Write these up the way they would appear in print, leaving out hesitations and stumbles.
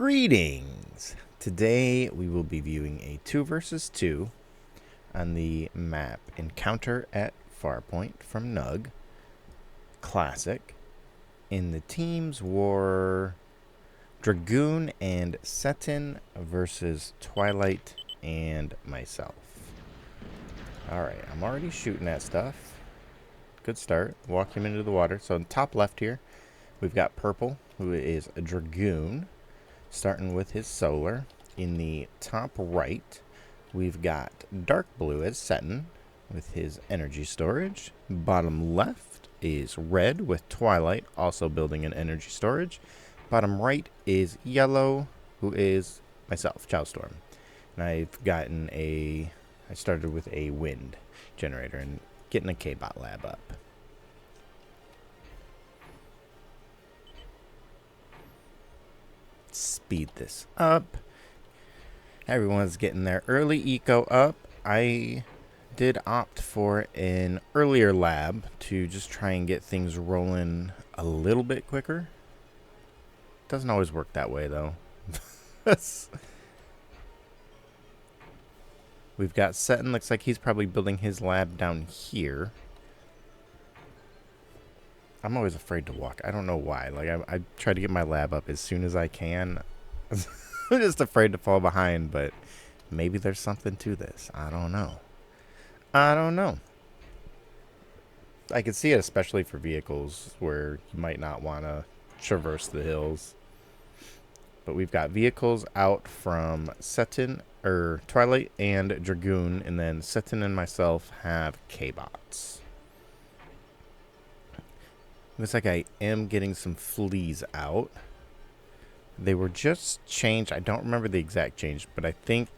Greetings! Today we will be viewing a 2 versus 2 on the map Encounter at Farpoint from NUG. Classic. In the teams were Dragoon and Setin versus Twilight and myself. Alright, I'm already shooting at stuff. Good start. Walk him into the water. So in top left here, we've got Purple, who is a Dragoon, starting with his solar. In the top right, we've got Dark Blue as Setin with his energy storage. Bottom left is Red with Twilight, also building an energy storage. Bottom right is Yellow, who is myself, ChaoStorm. And I started with a wind generator and getting a K-Bot lab up. Speed this up. Everyone's getting their early eco up. I did opt for an earlier lab to just try and get things rolling a little bit quicker. Doesn't always work that way though. We've got Setin. Looks like he's probably building his lab down here. I'm always afraid to walk. I don't know why. Like I try to get my lab up as soon as I can. I'm just afraid to fall behind, but maybe there's something to this. I don't know. I can see it, especially for vehicles where you might not want to traverse the hills. But we've got vehicles out from Setin, or Twilight and Dragoon, and then Setin and myself have K-Bots. Looks like I am getting some fleas out. They were just changed. I don't remember the exact change, but I think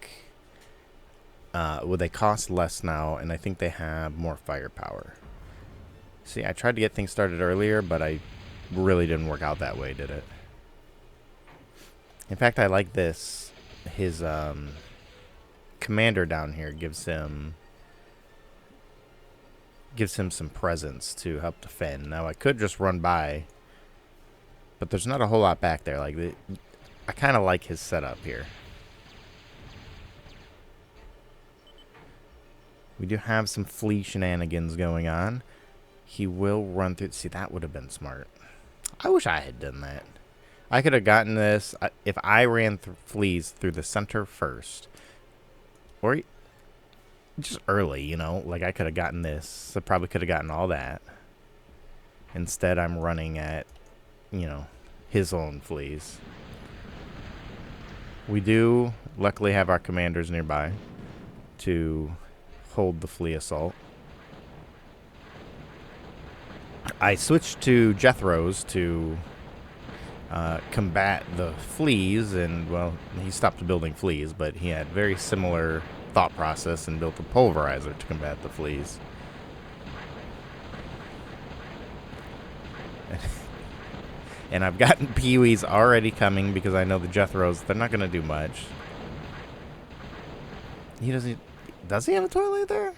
well, they cost less now, and I think they have more firepower. See, I tried to get things started earlier, but I really didn't work out that way, did it? In fact, I like this. His commander down here gives him some presence to help defend. Now, I could just run by, but there's not a whole lot back there. Like, I kind of like his setup here. We do have some flea shenanigans going on. He will run through. See, that would have been smart. I wish I had done that. I could have gotten this if I ran fleas through the center first. Or just early, you know. Like, I could have gotten this. I probably could have gotten all that. Instead, I'm running at, you know, his own fleas. We do luckily have our commanders nearby to hold the flea assault. I switched to Jethro's to combat the fleas, and well, he stopped building fleas, but he had very similar thought process and built a pulverizer to combat the fleas. And I've gotten Pee-wees already coming because I know the Jethros, they're not going to do much. Does he have a toilet there?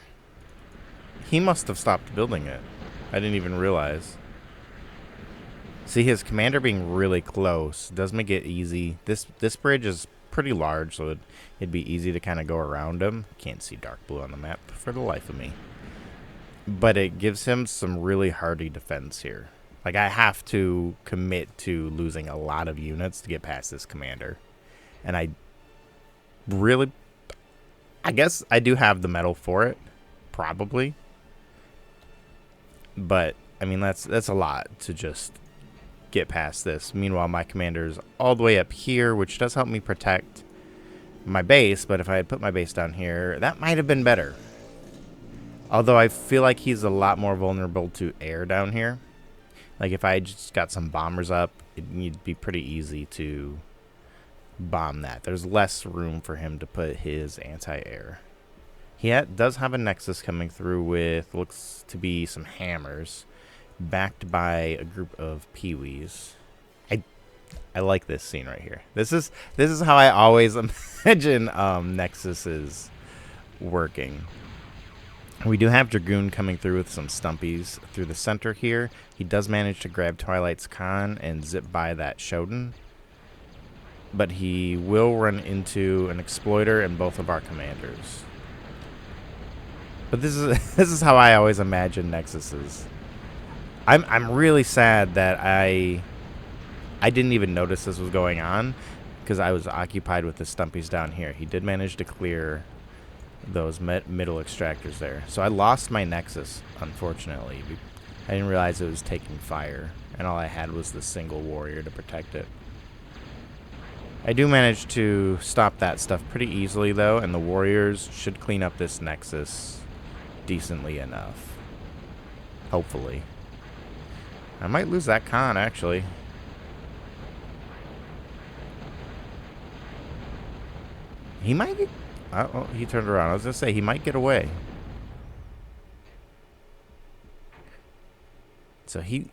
He must have stopped building it. I didn't even realize. See, his commander being really close does make it easy. This bridge is pretty large, so it'd be easy to kind of go around him. Can't see Dark Blue on the map for the life of me. But it gives him some really hardy defense here. Like, I have to commit to losing a lot of units to get past this commander. And I guess I do have the metal for it. Probably. But, I mean, that's a lot to just get past this. Meanwhile, my commander's all the way up here, which does help me protect my base. But if I had put my base down here, that might have been better. Although I feel like he's a lot more vulnerable to air down here. Like, if I just got some bombers up, it'd be pretty easy to bomb that. There's less room for him to put his anti-air. He does have a Nexus coming through with, looks to be some hammers, backed by a group of Pee-wees. I like this scene right here. This is how I always imagine Nexus is working. We do have Dragoon coming through with some stumpies through the center here. He does manage to grab Twilight's Con and zip by that Shodan. but he will run into an exploiter and both of our commanders. But this is how I always imagine Nexuses. I'm really sad that I didn't even notice this was going on because I was occupied with the stumpies down here. He did manage to clear those middle extractors there. So I lost my Nexus, unfortunately. I didn't realize it was taking fire, and all I had was the single warrior to protect it. I do manage to stop that stuff pretty easily, though, and the warriors should clean up this Nexus decently enough. Hopefully. I might lose that con, actually. He might get... Oh, he turned around. I was going to say, he might get away. So he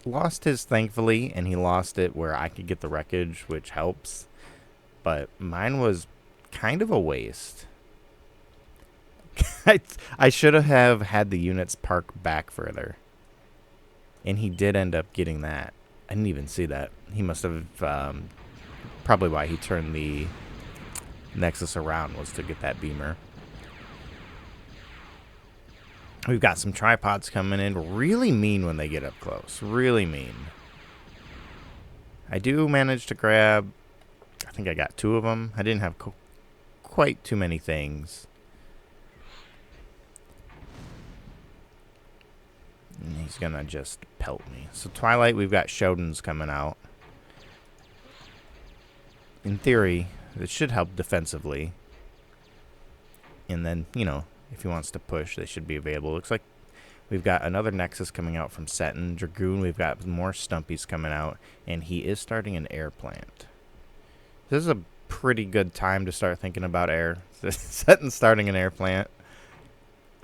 lost his, thankfully, and he lost it where I could get the wreckage, which helps. But mine was kind of a waste. I should have had the units park back further. And he did end up getting that. I didn't even see that. He must have... probably why he turned the Nexus around was to get that beamer. We've got some tripods coming in. Really mean when they get up close. Really mean. I do manage to grab... I think I got 2 of them. I didn't have quite too many things. And he's going to just pelt me. So Twilight, we've got Shodins coming out. In theory, it should help defensively. And then, you know, if he wants to push, they should be available. Looks like we've got another Nexus coming out from Setin. Dragoon, we've got more Stumpies coming out. And he is starting an air plant. This is a pretty good time to start thinking about air. Setin's starting an air plant.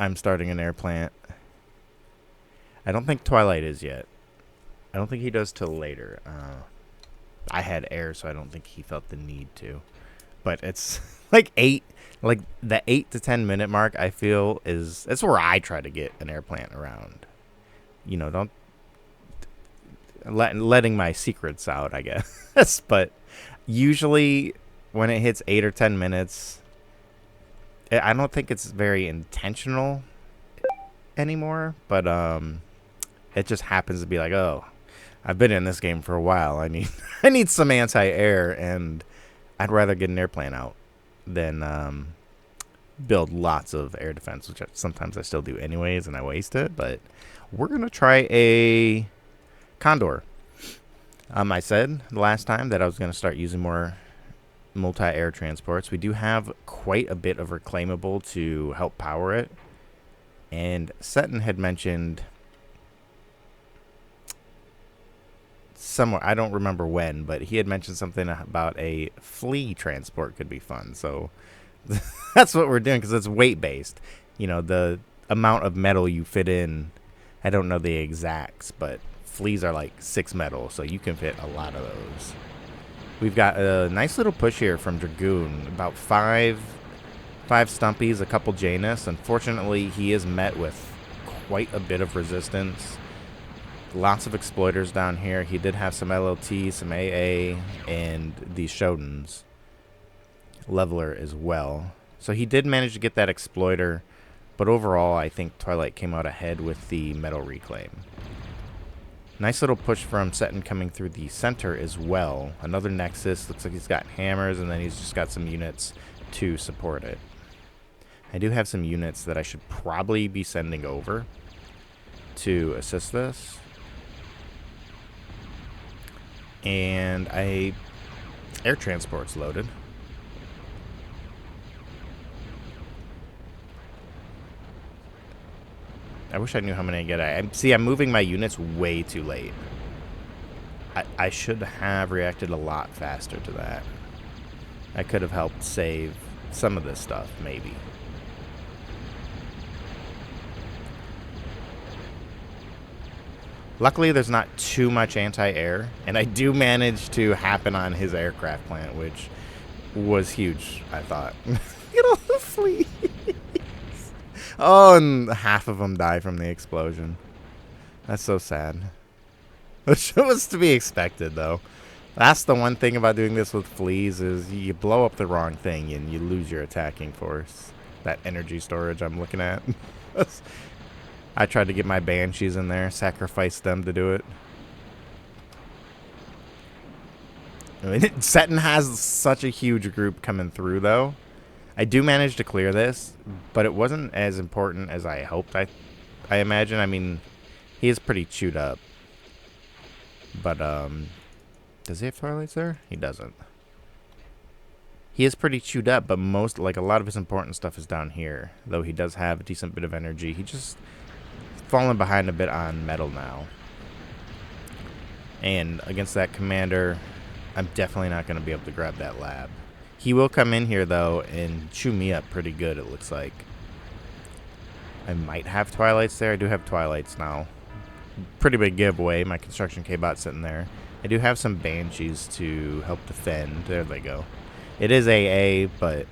I'm starting an air plant. I don't think Twilight is yet. I don't think he does till later. I had air, so I don't think he felt the need to. But it's like the 8 to 10 minute mark, I feel, that's where I try to get an air plant around. You know, don't... letting my secrets out, I guess. But usually when it hits 8 or 10 minutes, I don't think it's very intentional anymore. But it just happens to be like, oh, I've been in this game for a while. I need some anti-air, and I'd rather get an air plant out than build lots of air defense, which sometimes I still do anyways, and I waste it. But we're gonna try a Condor. I said the last time that I was gonna start using more multi-air transports. We do have quite a bit of reclaimable to help power it, and Setin had mentioned somewhere, I don't remember when, but he had mentioned something about a flea transport could be fun. So that's what we're doing, because it's weight based. You know, the amount of metal you fit in, I don't know the exacts, but fleas are like 6 metal, so you can fit a lot of those. We've got a nice little push here from Dragoon, about five Stumpies, a couple Janus. Unfortunately, he is met with quite a bit of resistance. Lots of exploiters down here. He did have some LLT, some AA, and these Shodins. Leveler as well. So he did manage to get that exploiter, but overall I think Twilight came out ahead with the metal reclaim. Nice little push from Setin coming through the center as well. Another Nexus. Looks like he's got hammers, and then he's just got some units to support it. I do have some units that I should probably be sending over to assist this. And air transport's loaded. I wish I knew how many I get. See, I'm moving my units way too late. I should have reacted a lot faster to that. I could have helped save some of this stuff, maybe. Luckily, there's not too much anti-air, and I do manage to happen on his aircraft plant, which was huge, I thought. Get all the fleas. Oh, and half of them die from the explosion. That's so sad. Which was to be expected, though. That's the one thing about doing this with fleas is you blow up the wrong thing and you lose your attacking force. That energy storage I'm looking at. I tried to get my banshees in there, sacrifice them to do it. I mean, Setin has such a huge group coming through, though. I do manage to clear this, but it wasn't as important as I hoped. I imagine. I mean, he is pretty chewed up. But, does he have Twilights there? He doesn't. He is pretty chewed up, but most, like, a lot of his important stuff is down here. Though he does have a decent bit of energy. He just fallen behind a bit on metal now. And against that commander, I'm definitely not going to be able to grab that lab. He will come in here, though, and chew me up pretty good, it looks like. I might have Twilights there. I do have Twilights now. Pretty big giveaway. My construction K-bot sitting there. I do have some Banshees to help defend. There they go. It is AA, but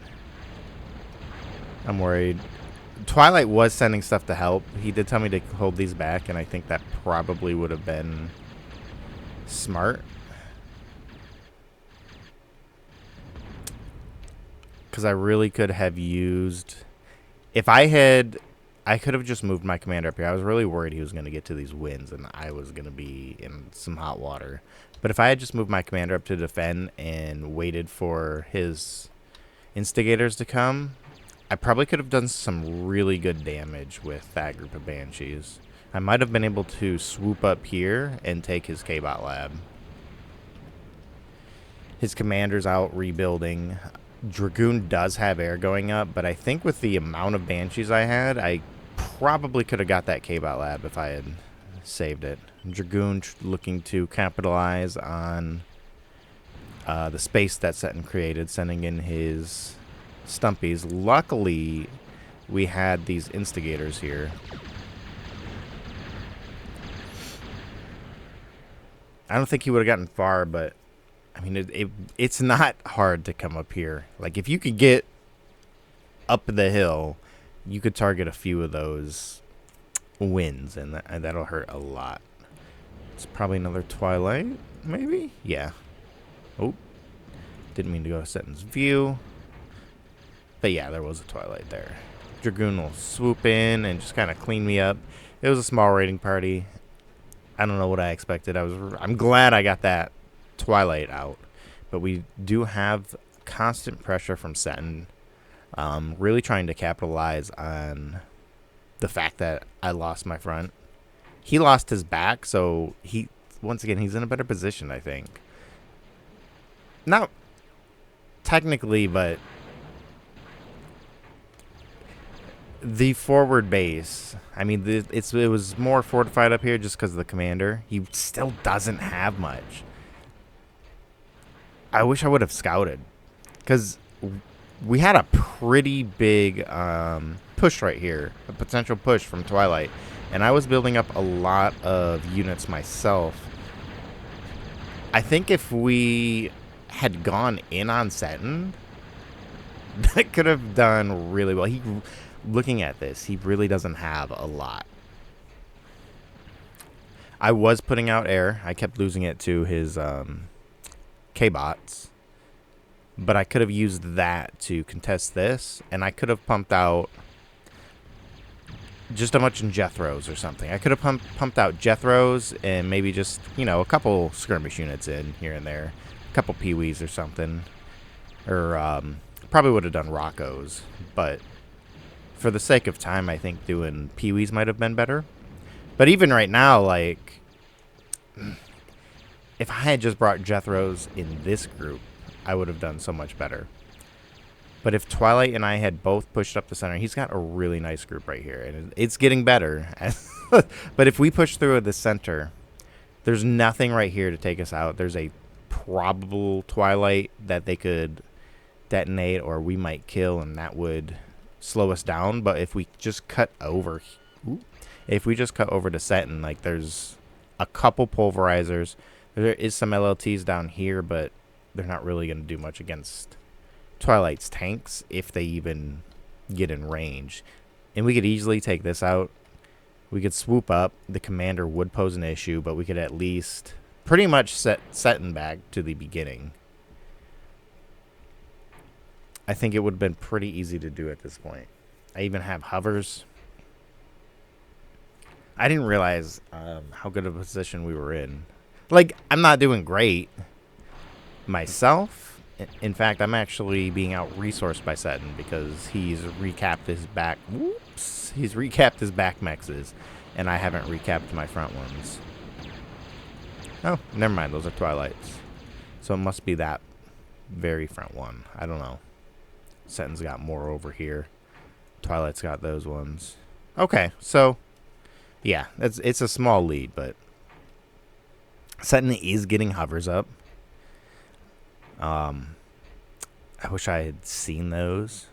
I'm worried. Twilight was sending stuff to help. He did tell me to hold these back, and I think that probably would have been smart. Because I really could have used... If I had... I could have just moved my commander up here. I was really worried he was going to get to these winds, and I was going to be in some hot water. But if I had just moved my commander up to defend and waited for his instigators to come, I probably could have done some really good damage with that group of Banshees. I might have been able to swoop up here and take his K-bot lab. His commander's out rebuilding. Dragoon does have air going up, but I think with the amount of Banshees I had, I probably could have got that K-bot lab if I had saved it. Dragoon looking to capitalize on the space that Setin created, sending in his stumpies. Luckily, we had these instigators here. I don't think he would have gotten far, but I mean, it's not hard to come up here. Like, if you could get up the hill, you could target a few of those wins, and that'll hurt a lot. It's probably another Twilight, maybe? Yeah. Oh, didn't mean to go to Setin's view. But yeah, there was a Twilight there. Dragoon will swoop in and just kind of clean me up. It was a small raiding party. I don't know what I expected. I'm glad I got that Twilight out, but we do have constant pressure from Setin, really trying to capitalize on the fact that I lost my front. He lost his back, so once again he's in a better position, I think. Not technically, but the forward base, I mean, it was more fortified up here just because of the commander. He still doesn't have much. I wish I would have scouted, because we had a pretty big push right here, a potential push from Twilight, and I was building up a lot of units myself. I think if we had gone in on Setin, that could have done really well. Looking at this, he really doesn't have a lot. I was putting out air. I kept losing it to his K-bots, but I could have used that to contest this, and I could have pumped out just a bunch in Jethros or something. I could have pumped out Jethros and maybe just, you know, a couple skirmish units in here and there, a couple Pee-wees or something, or probably would have done Roccos, but for the sake of time, I think doing Pee-wees might have been better. But even right now, like, if I had just brought Jethros in this group, I would have done so much better. But if Twilight and I had both pushed up the center, he's got a really nice group right here, and it's getting better. But if we push through the center, there's nothing right here to take us out. There's a probable Twilight that they could detonate, or we might kill, and that would slow us down. But if we just cut over, to Setin, like, there's a couple pulverizers. There is some LLTs down here, but they're not really going to do much against Twilight's tanks if they even get in range. And we could easily take this out. We could swoop up. The commander would pose an issue, but we could at least pretty much set Setin back to the beginning. I think it would have been pretty easy to do at this point. I even have hovers. I didn't realize how good of a position we were in. Like, I'm not doing great myself. In fact, I'm actually being out-resourced by Setin because he's recapped his back... Whoops! He's recapped his back mexes, and I haven't recapped my front ones. Oh, never mind. Those are Twilights. So it must be that very front one. I don't know. Setin's got more over here. Twilight's got those ones. Okay, so... yeah, it's a small lead, but... Setin is getting hovers up. I wish I had seen those.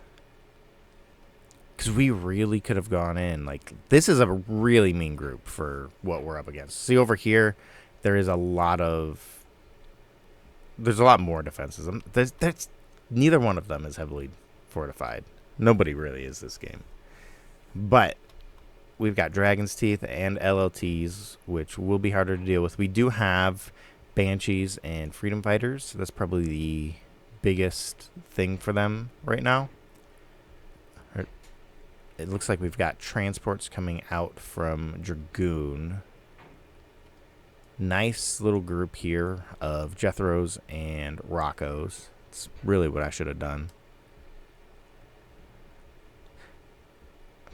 Because we really could have gone in. Like, this is a really mean group for what we're up against. See over here, there is a lot of... there's a lot more defenses. There's neither one of them is heavily fortified. Nobody really is this game. But we've got Dragon's Teeth and LLTs, which will be harder to deal with. We do have Banshees and Freedom Fighters. So that's probably the biggest thing for them right now. It looks like we've got transports coming out from Dragoon. Nice little group here of Jethros and Roccos. It's really what I should have done.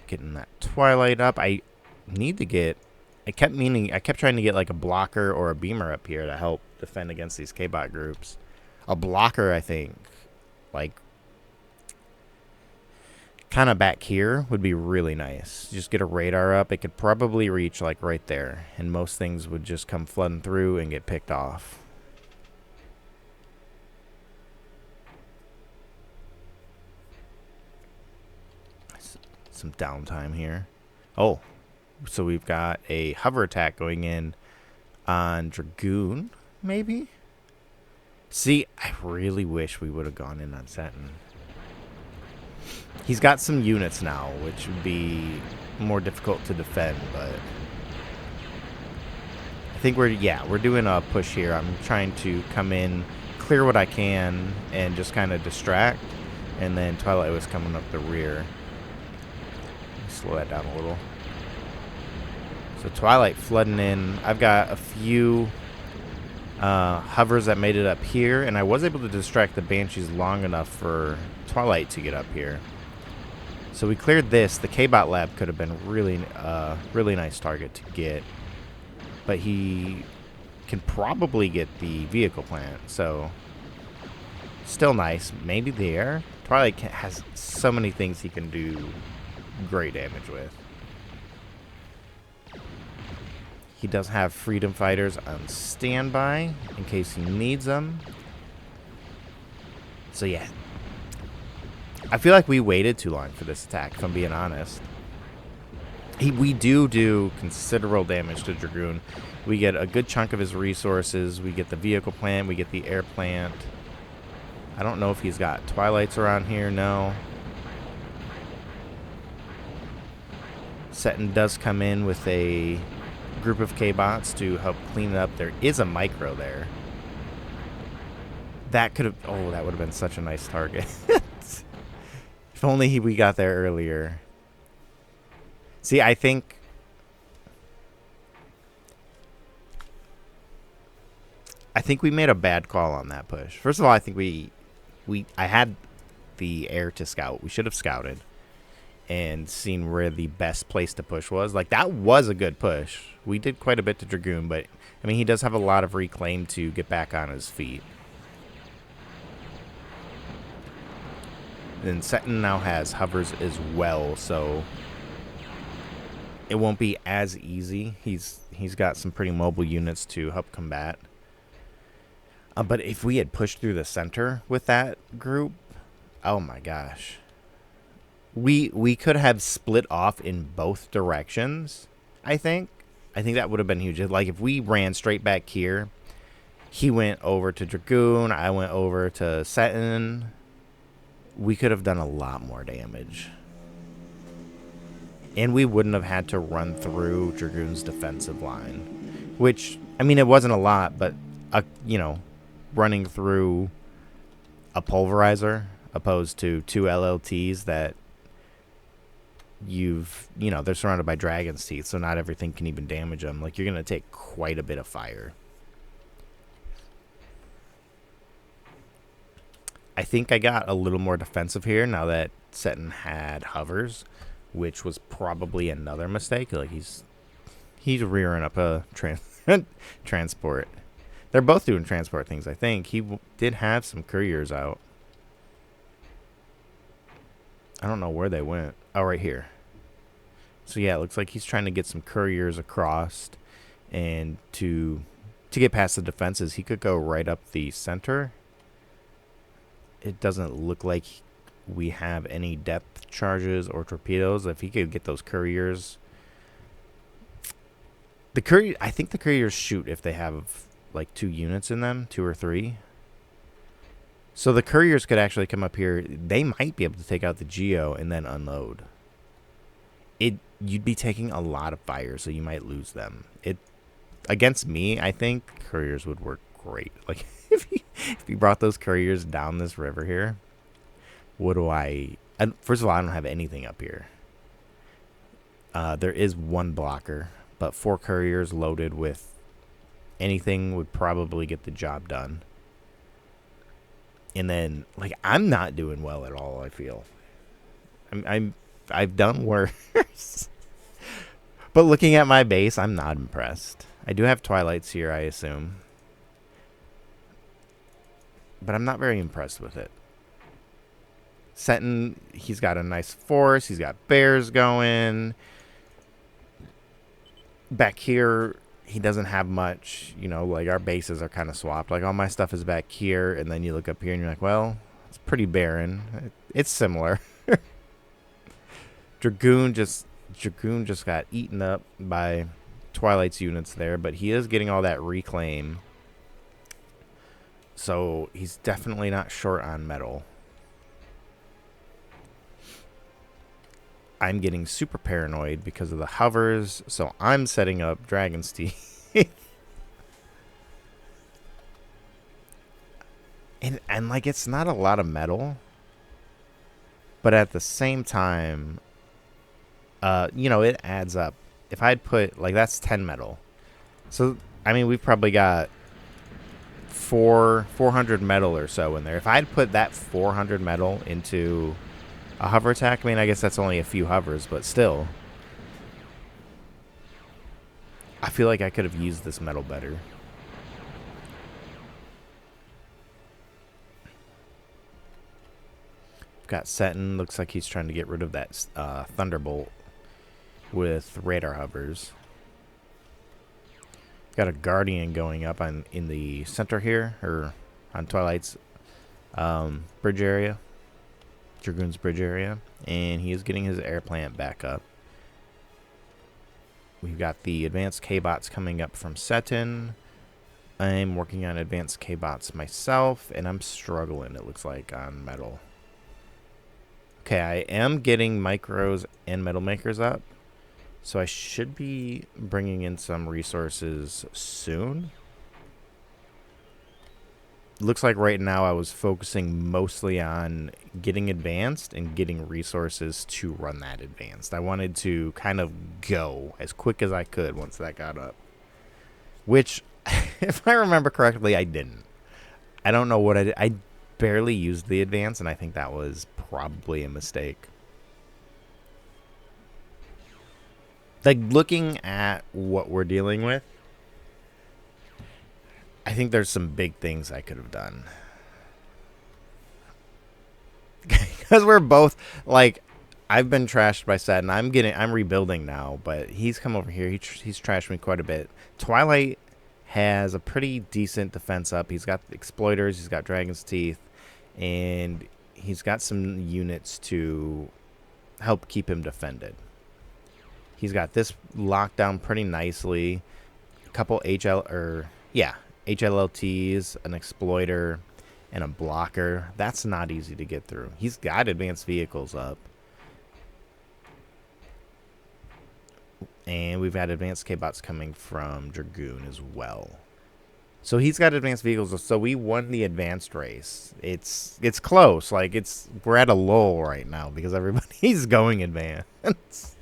Getting that Twilight up. I need to get... I kept trying to get like a blocker or a beamer up here to help defend against these K-bot groups. A blocker, I think, like, kind of back here would be really nice. Just get a radar up. It could probably reach like right there, and most things would just come flooding through and get picked off. Some downtime here. Oh, so we've got a hover attack going in on Dragoon, maybe? See, I really wish we would have gone in on Setin. He's got some units now, which would be more difficult to defend, but I think we're doing a push here. I'm trying to come in, clear what I can, and just kind of distract, and then Twilight was coming up the rear. Slow that down a little. So Twilight flooding in. I've got a few hovers that made it up here, and I was able to distract the Banshees long enough for Twilight to get up here. So we cleared this. The K-bot lab could have been really nice target to get, but he can probably get the vehicle plant, so still nice. Maybe there. Twilight has so many things he can do great damage with. He does have Freedom Fighters on standby in case he needs them. So yeah, I feel like we waited too long for this attack, if I'm being honest. We do considerable damage to Dragoon. We get a good chunk of his resources. We get the vehicle plant. We get the air plant. I don't know if he's got Twilights around here. No. Setin does come in with a group of K-bots to help clean it up. There is a micro there. That could have... oh, that would have been such a nice target. If only we got there earlier. See, I think... we made a bad call on that push. First of all, I think I had the air to scout. We should have scouted and seen where the best place to push was. Like, that was a good push. We did quite a bit to Dragoon, but, I mean, he does have a lot of reclaim to get back on his feet. And Setin now has hovers as well, so it won't be as easy. He's got some pretty mobile units to help combat. But if we had pushed through the center with that group, oh my gosh. We could have split off in both directions, I think. I think that would have been huge. Like, if we ran straight back here, he went over to Dragoon, I went over to Setin, we could have done a lot more damage. And we wouldn't have had to run through Dragoon's defensive line, which I mean, it wasn't a lot, but, you know, running through a pulverizer opposed to 2 LLTs that you know, they're surrounded by dragon's teeth, so not everything can even damage them. Like, you're going to take quite a bit of fire. I think I got a little more defensive here now that Setin had hovers, which was probably another mistake. Like, he's rearing up a transport. They're both doing transport things, I think. He did have some couriers out. I don't know where they went. Oh, right here. So, yeah, it looks like he's trying to get some couriers across. And to get past the defenses, he could go right up the center. It doesn't look like we have any depth charges or torpedoes. If he could get those couriers... I think the couriers shoot if they have, like, 2 units in them, 2 or 3. So the couriers could actually come up here. They might be able to take out the Geo and then unload. You'd be taking a lot of fire, so you might lose them. Against me, I think couriers would work great. Like, if you brought those couriers down this river here, what do I... First of all, I don't have anything up here. There is 1 blocker, but 4 couriers loaded with anything would probably get the job done. And then, like, I'm not doing well at all, I feel. I've done worse. But looking at my base, I'm not impressed. I do have Twilights here, I assume. But I'm not very impressed with it. Setin, he's got a nice force. He's got bears going. Back here, he doesn't have much. You know, like, our bases are kind of swapped. Like, all my stuff is back here. And then you look up here and you're like, well, it's pretty barren. It's similar. Dragoon just got eaten up by Twilight's units there. But he is getting all that reclaim. So he's definitely not short on metal. I'm getting super paranoid because of the hovers, so I'm setting up Dragon's Teeth. and like, it's not a lot of metal, but at the same time, you know, it adds up. If I'd put, like, that's 10 metal. So, I mean, we've probably got 400 metal or so in there. If I'd put that 400 metal into a hover attack, I mean, I guess that's only a few hovers, but still. I feel like I could have used this metal better. Got Setin. Looks like he's trying to get rid of that Thunderbolt with radar hovers. Got a Guardian going up in the center here, or on Twilight's bridge area. Dragoon's bridge area, and he is getting his air plant back up. We've got the advanced K-bots coming up from Setin. I'm working on advanced K-bots myself, and I'm struggling, it looks like, on metal. Okay, I am getting micros and metal makers up, so I should be bringing in some resources soon. Looks like right now I was focusing mostly on getting advanced and getting resources to run that advanced. I wanted to kind of go as quick as I could once that got up. Which, if I remember correctly, I didn't. I don't know what I did. I barely used the advance, and I think that was probably a mistake. Like, looking at what we're dealing with, I think there's some big things I could have done. Because we're both, like, I've been trashed by Setin. I'm rebuilding now, but he's come over here. He's trashed me quite a bit. Twilight has a pretty decent defense up. He's got exploiters. He's got Dragon's Teeth. And he's got some units to help keep him defended. He's got this locked down pretty nicely. A couple HLLTs, an exploiter, and a blocker. That's not easy to get through. He's got advanced vehicles up. And we've had advanced K-bots coming from Dragoon as well. So he's got advanced vehicles. So we won the advanced race. It's close. Like we're at a lull right now because everybody's going advanced.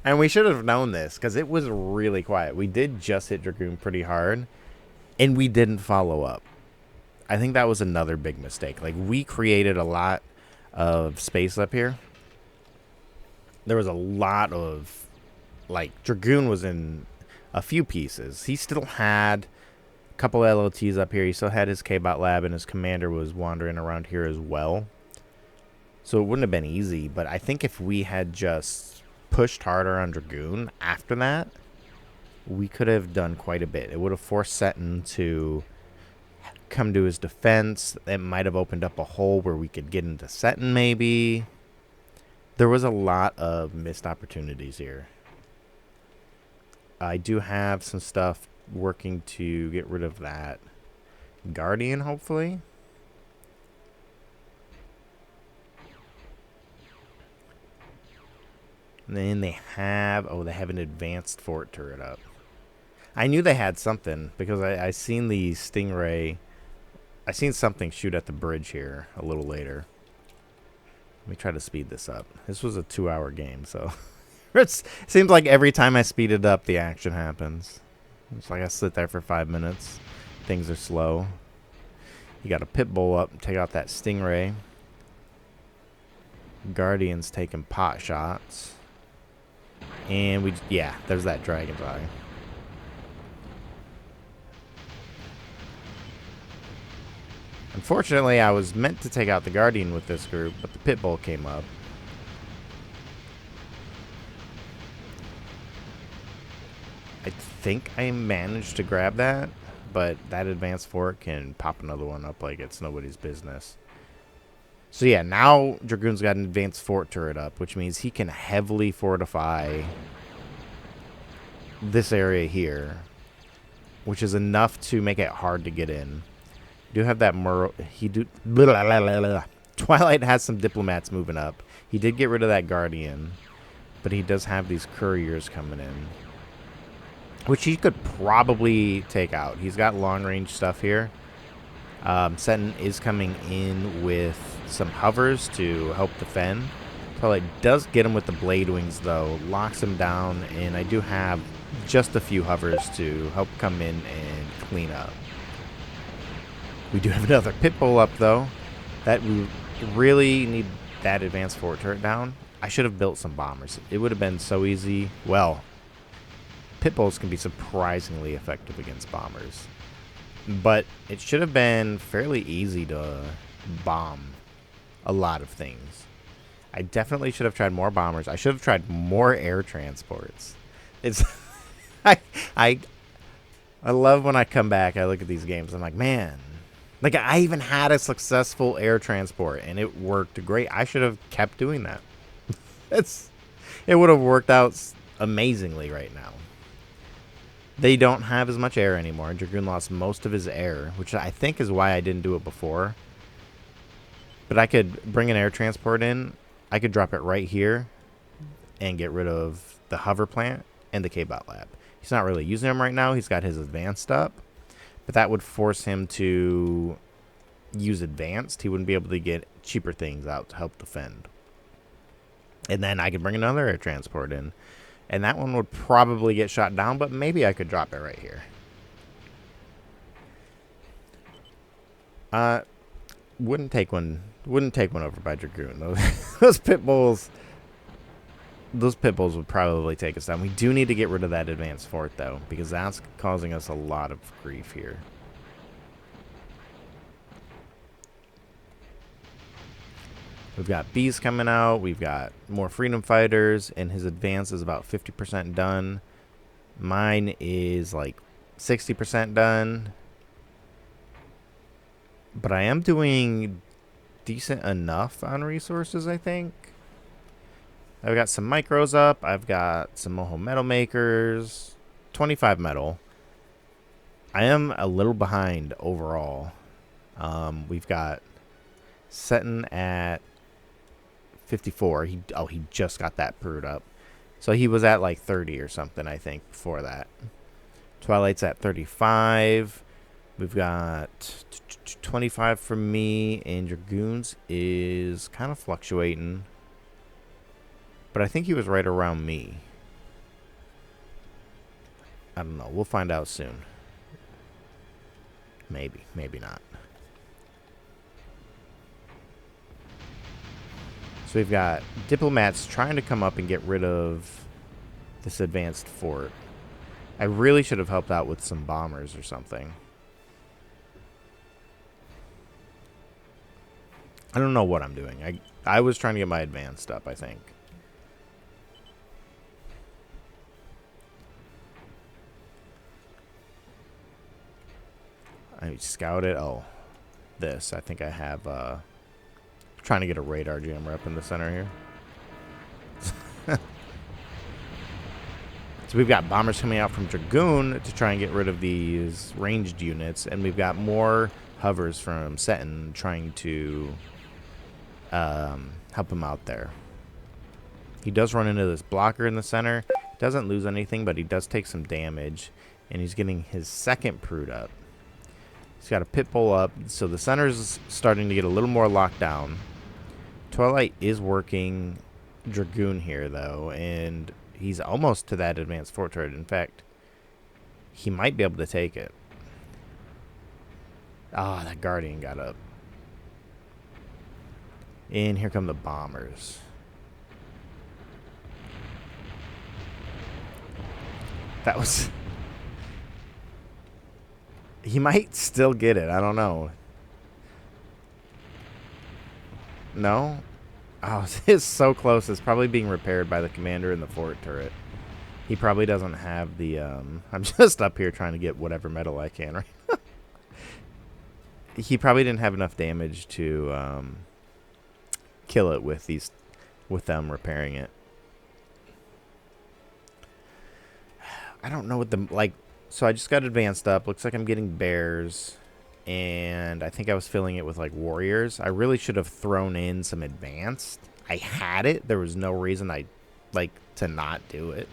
And we should have known this because it was really quiet. We did just hit Dragoon pretty hard, and we didn't follow up. I think that was another big mistake. Like, we created a lot of space up here. There was a lot of, like, Dragoon was in a few pieces. He still had a couple LOTs up here. He still had his K-Bot lab, and his commander was wandering around here as well. So it wouldn't have been easy, but I think if we had just pushed harder on Dragoon after that, we could have done quite a bit. It would have forced Setin to come to his defense. It might have opened up a hole where we could get into Setin maybe. There was a lot of missed opportunities here. I do have some stuff working to get rid of that Guardian, hopefully. And then they have an advanced fort turret up. I knew they had something because I seen the Stingray. I seen something shoot at the bridge here a little later. Let me try to speed this up. This was a 2-hour game, so it seems like every time I speed it up, the action happens. It's like I sit there for 5 minutes. Things are slow. You got a pit bull up, take out that Stingray. Guardian's taking pot shots. And there's that Dragon's Eye. Unfortunately, I was meant to take out the Guardian with this group, but the pit bull came up. I think I managed to grab that, but that advanced fort can pop another one up like it's nobody's business. So yeah, now Dragoon's got an advanced fort turret up, which means he can heavily fortify this area here, which is enough to make it hard to get in. Do have that Twilight has some diplomats moving up. He did get rid of that Guardian, but he does have these couriers coming in, which he could probably take out. He's got long range stuff here. Setin is coming in with some hovers to help defend. Twilight does get him with the blade wings though, locks him down, and I do have just a few hovers to help come in and clean up. We do have another pit bull up though. That we really need that advanced fort turret down. I should have built some bombers. It would have been so easy. Well, pit bulls can be surprisingly effective against bombers. But it should have been fairly easy to bomb a lot of things. I definitely should have tried more bombers. I should have tried more air transports. It's I love when I come back, I look at these games, I'm like, man, like I even had a successful air transport and it worked great. I should have kept doing that. It would have worked out amazingly right now. They don't have as much air anymore. Dragoon lost most of his air, which I think is why I didn't do it before. But I could bring an air transport in. I could drop it right here and get rid of the hover plant and the K-Bot lab. He's not really using them right now. He's got his advanced up. But that would force him to use advanced. He wouldn't be able to get cheaper things out to help defend. And then I could bring another air transport in. And that one would probably get shot down, but maybe I could drop it right here. Wouldn't take one over by Dragoon. Those pit bulls would probably take us down. We do need to get rid of that advanced fort though, because that's causing us a lot of grief here. We've got bees coming out. We've got more freedom fighters, and his advance is about 50% done. Mine is like 60% done. But I am doing decent enough on resources, I think. I've got some micros up. I've got some Moho metal makers. 25 metal. I am a little behind overall. We've got Setin at 54. He just got that brewed up. So he was at like 30 or something, I think, before that. Twilight's at 35. We've got 25 from me, and Dragoons is kind of fluctuating. But I think he was right around me. I don't know. We'll find out soon. Maybe. Maybe not. So we've got diplomats trying to come up and get rid of this advanced fort. I really should have helped out with some bombers or something. I don't know what I'm doing. I was trying to get my advanced up, I think. I scouted. Oh, this. I think I have... trying to get a radar jammer up in the center here. So we've got bombers coming out from Dragoon to try and get rid of these ranged units. And we've got more hovers from Setin trying to help him out there. He does run into this blocker in the center. Doesn't lose anything, but he does take some damage. And he's getting his second prude up. He's got a pit bull up. So the center's starting to get a little more locked down. Twilight is working Dragoon here, though, and he's almost to that advanced fort turret. In fact, he might be able to take it. Ah, that Guardian got up. And here come the bombers. That was... He might still get it. I don't know. No? Oh, it's so close. It's probably being repaired by the commander in the fort turret. He probably doesn't have the... I'm just up here trying to get whatever metal I can, right? He probably didn't have enough damage to kill it with them repairing it. I don't know what the... Like, so I just got advanced up. Looks like I'm getting bears. And I think I was filling it with, like, warriors. I really should have thrown in some advanced. I had it. There was no reason to not do it.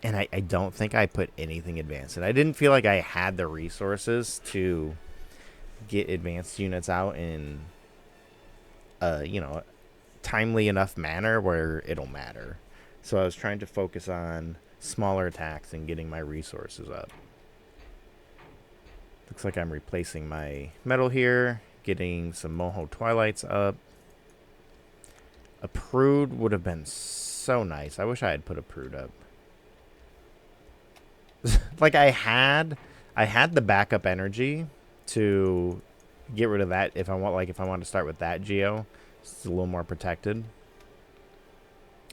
And I don't think I put anything advanced. And I didn't feel like I had the resources to get advanced units out in, timely enough manner where it'll matter. So I was trying to focus on smaller attacks and getting my resources up. Looks like I'm replacing my metal here, getting some Moho Twilights up. A Prude would have been so nice. I wish I had put a Prude up. Like I had the backup energy to get rid of that if I want to start with that Geo. It's a little more protected.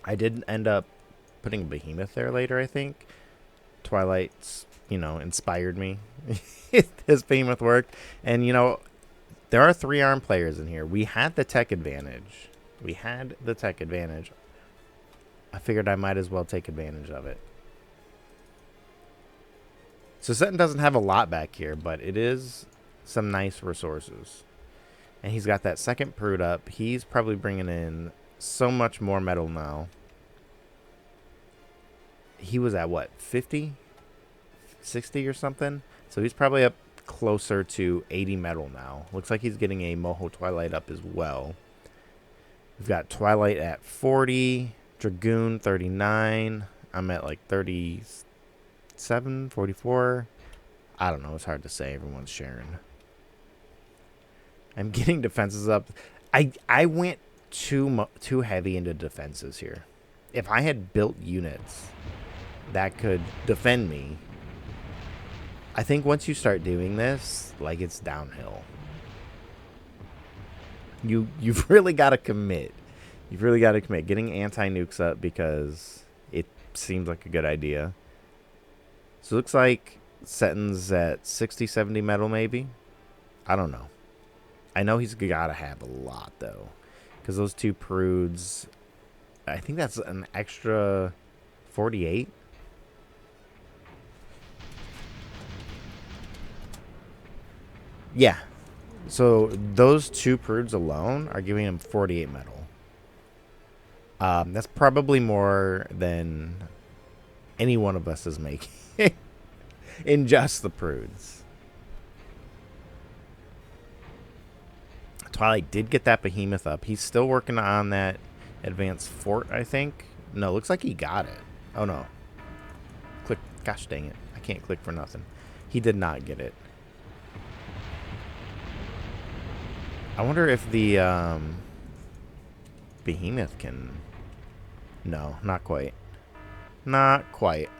I did end up putting a Behemoth there later, I think. Twilight's, inspired me. His Behemoth worked. And, there are 3-arm players in here. We had the tech advantage. I figured I might as well take advantage of it. So Setin doesn't have a lot back here, but it is some nice resources. And he's got that second Prude up. He's probably bringing in so much more metal now. He was at what, 50? 60 or something? So he's probably up closer to 80 metal now. Looks like he's getting a Moho Twilight up as well. We've got Twilight at 40. Dragoon 39. I'm at like 37, 44. I don't know. It's hard to say. Everyone's sharing. I'm getting defenses up. I went too heavy into defenses here. If I had built units that could defend me, I think once you start doing this, like, it's downhill. You've really got to commit. You've really got to commit. Getting anti-nukes up because it seems like a good idea. So it looks like Setin's at 60, 70 metal maybe. I don't know. I know he's got to have a lot, though. Because those 2 Prudes, I think that's an extra 48. Yeah. So those 2 Prudes alone are giving him 48 metal. That's probably more than any one of us is making in just the prudes. Twilight did get that behemoth up. He's still working on that advanced fort, I think. No, looks like he got it. Oh, no. Click. Gosh dang it. I can't click for nothing. He did not get it. I wonder if the behemoth can... No, not quite. Not quite.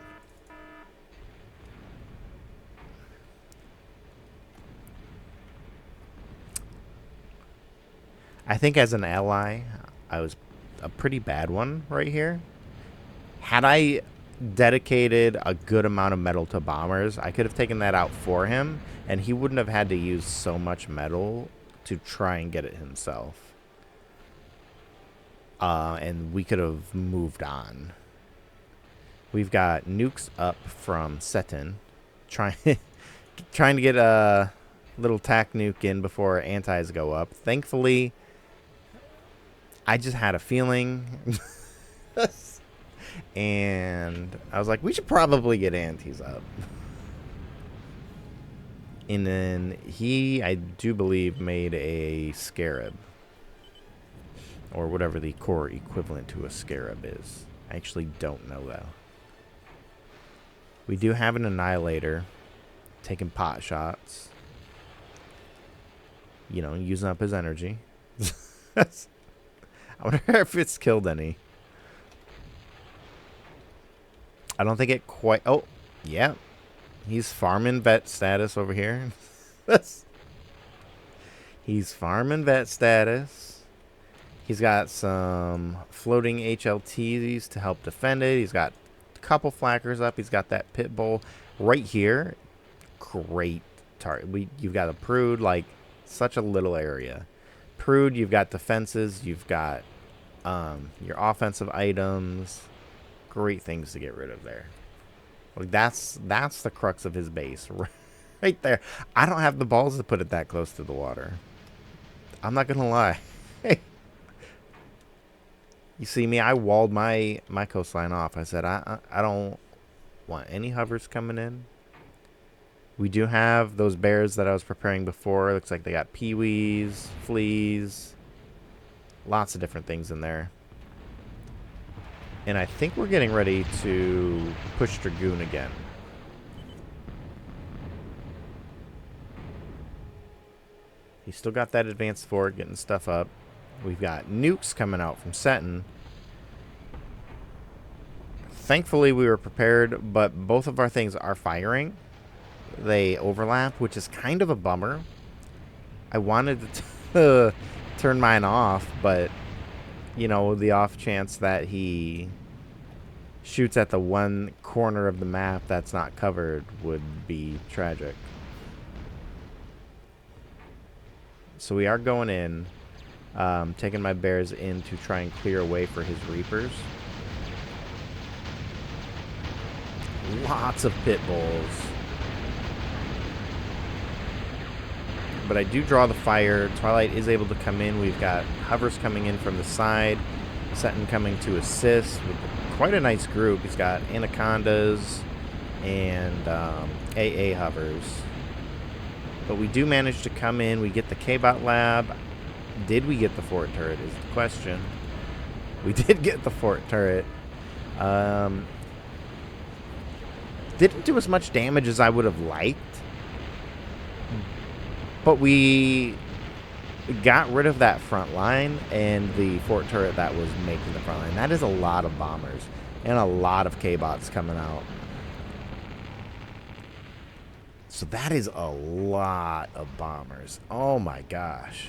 I think as an ally, I was a pretty bad one right here. Had I dedicated a good amount of metal to bombers, I could have taken that out for him, and he wouldn't have had to use so much metal to try and get it himself. And we could have moved on. We've got nukes up from Setin, trying to get a little tac nuke in before antis go up. Thankfully, I just had a feeling, and I was like, we should probably get antis up. And then he, I do believe, made a scarab, or whatever the core equivalent to a scarab is. I actually don't know, though. We do have an annihilator taking pot shots. You know, using up his energy. I wonder if it's killed any. I don't think it quite... Oh, yeah. He's farming vet status over here. He's farming vet status. He's got some floating HLTs to help defend it. He's got a couple flackers up. He's got that pit bull right here. Great target. You've got a prude, like, such a little area. Prude, you've got defenses. You've got your offensive items. Great things to get rid of there. Like, that's the crux of his base. Right there. I don't have the balls to put it that close to the water. I'm not going to lie. You see me, I walled my coastline off. I said, I don't want any hovers coming in. We do have those bears that I was preparing before. Looks like they got peewees, fleas, lots of different things in there. And I think we're getting ready to push Dragoon again. He's still got that advanced fort, getting stuff up. We've got nukes coming out from Setin. Thankfully, we were prepared, but both of our things are firing. They overlap, which is kind of a bummer. I wanted to turn mine off, but, you know, the off chance that he shoots at the one corner of the map that's not covered would be tragic. So we are going in. Taking my bears in to try and clear away for his reapers. Lots of pit bulls. But I do draw the fire. Twilight is able to come in. We've got hovers coming in from the side. Setin coming to assist with quite a nice group. He's got anacondas and AA hovers. But we do manage to come in. We get the K-Bot lab. Did we get the fort turret is the question. We did get the fort turret. Didn't do as much damage as I would have liked. But we got rid of that front line and the fort turret that was making the front line. That is a lot of bombers and a lot of K-Bots coming out. So that is a lot of bombers. Oh my gosh.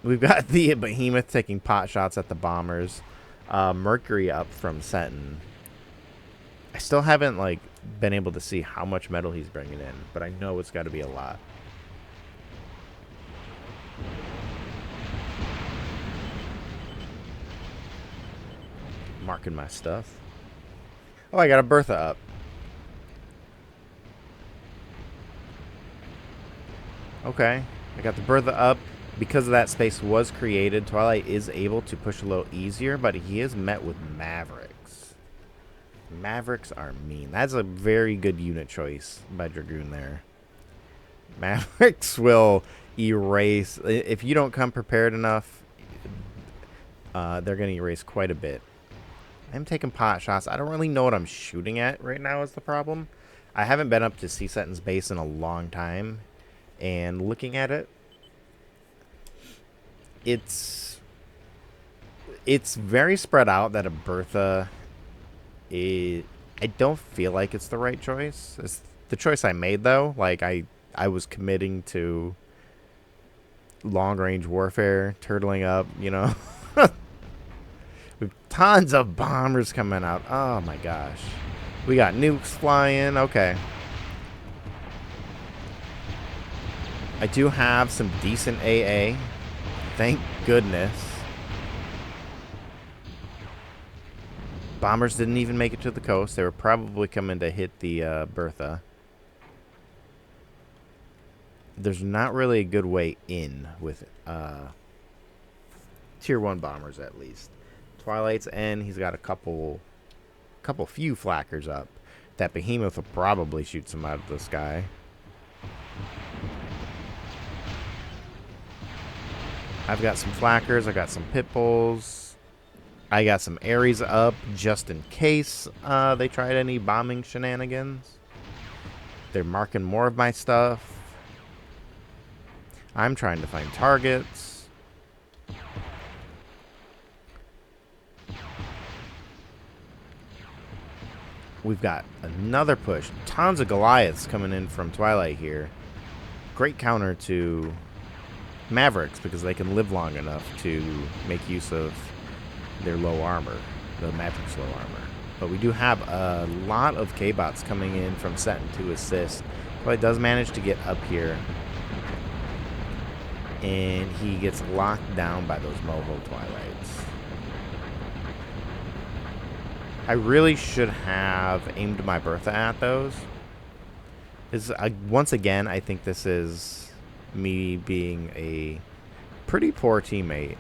We've got the behemoth taking pot shots at the bombers. Mercury up from Setin. I still haven't, like, been able to see how much metal he's bringing in, but I know it's got to be a lot. Marking my stuff. Oh, I got a Bertha up. Okay. I got the Bertha up. because that space was created, Twilight is able to push a little easier, but he is met with Mavericks. Mavericks are mean. That's a very good unit choice by Dragoon there. Mavericks will erase. If you don't come prepared enough, they're going to erase quite a bit. I'm taking pot shots. I don't really know what I'm shooting at right now is the problem. I haven't been up to Setin's base in a long time. And looking at it, it's very spread out that a Bertha is... I don't feel like it's the right choice. It's the choice I made, though. Like, I was committing to long-range warfare, turtling up, you know. With tons of bombers coming out. Oh, my gosh. We got nukes flying. Okay. I do have some decent AA. Thank goodness. Bombers didn't even make it to the coast. They were probably coming to hit the Bertha. There's not really a good way in with tier 1 bombers, at least. Twilight's in. He's got a few flackers up. That behemoth will probably shoot some out of the sky. I've got some flackers. I got some pit bulls. I got some Aries up just in case they tried any bombing shenanigans. They're marking more of my stuff. I'm trying to find targets. We've got another push. Tons of Goliaths coming in from Twilight here. Great counter to Mavericks because they can live long enough to make use of their low armor, the Mavericks' low armor. But we do have a lot of K-bots coming in from Setin to assist. Twilight does manage to get up here. And he gets locked down by those Moho Twilights. I really should have aimed my Bertha at those. Once again, I think this is me being a pretty poor teammate.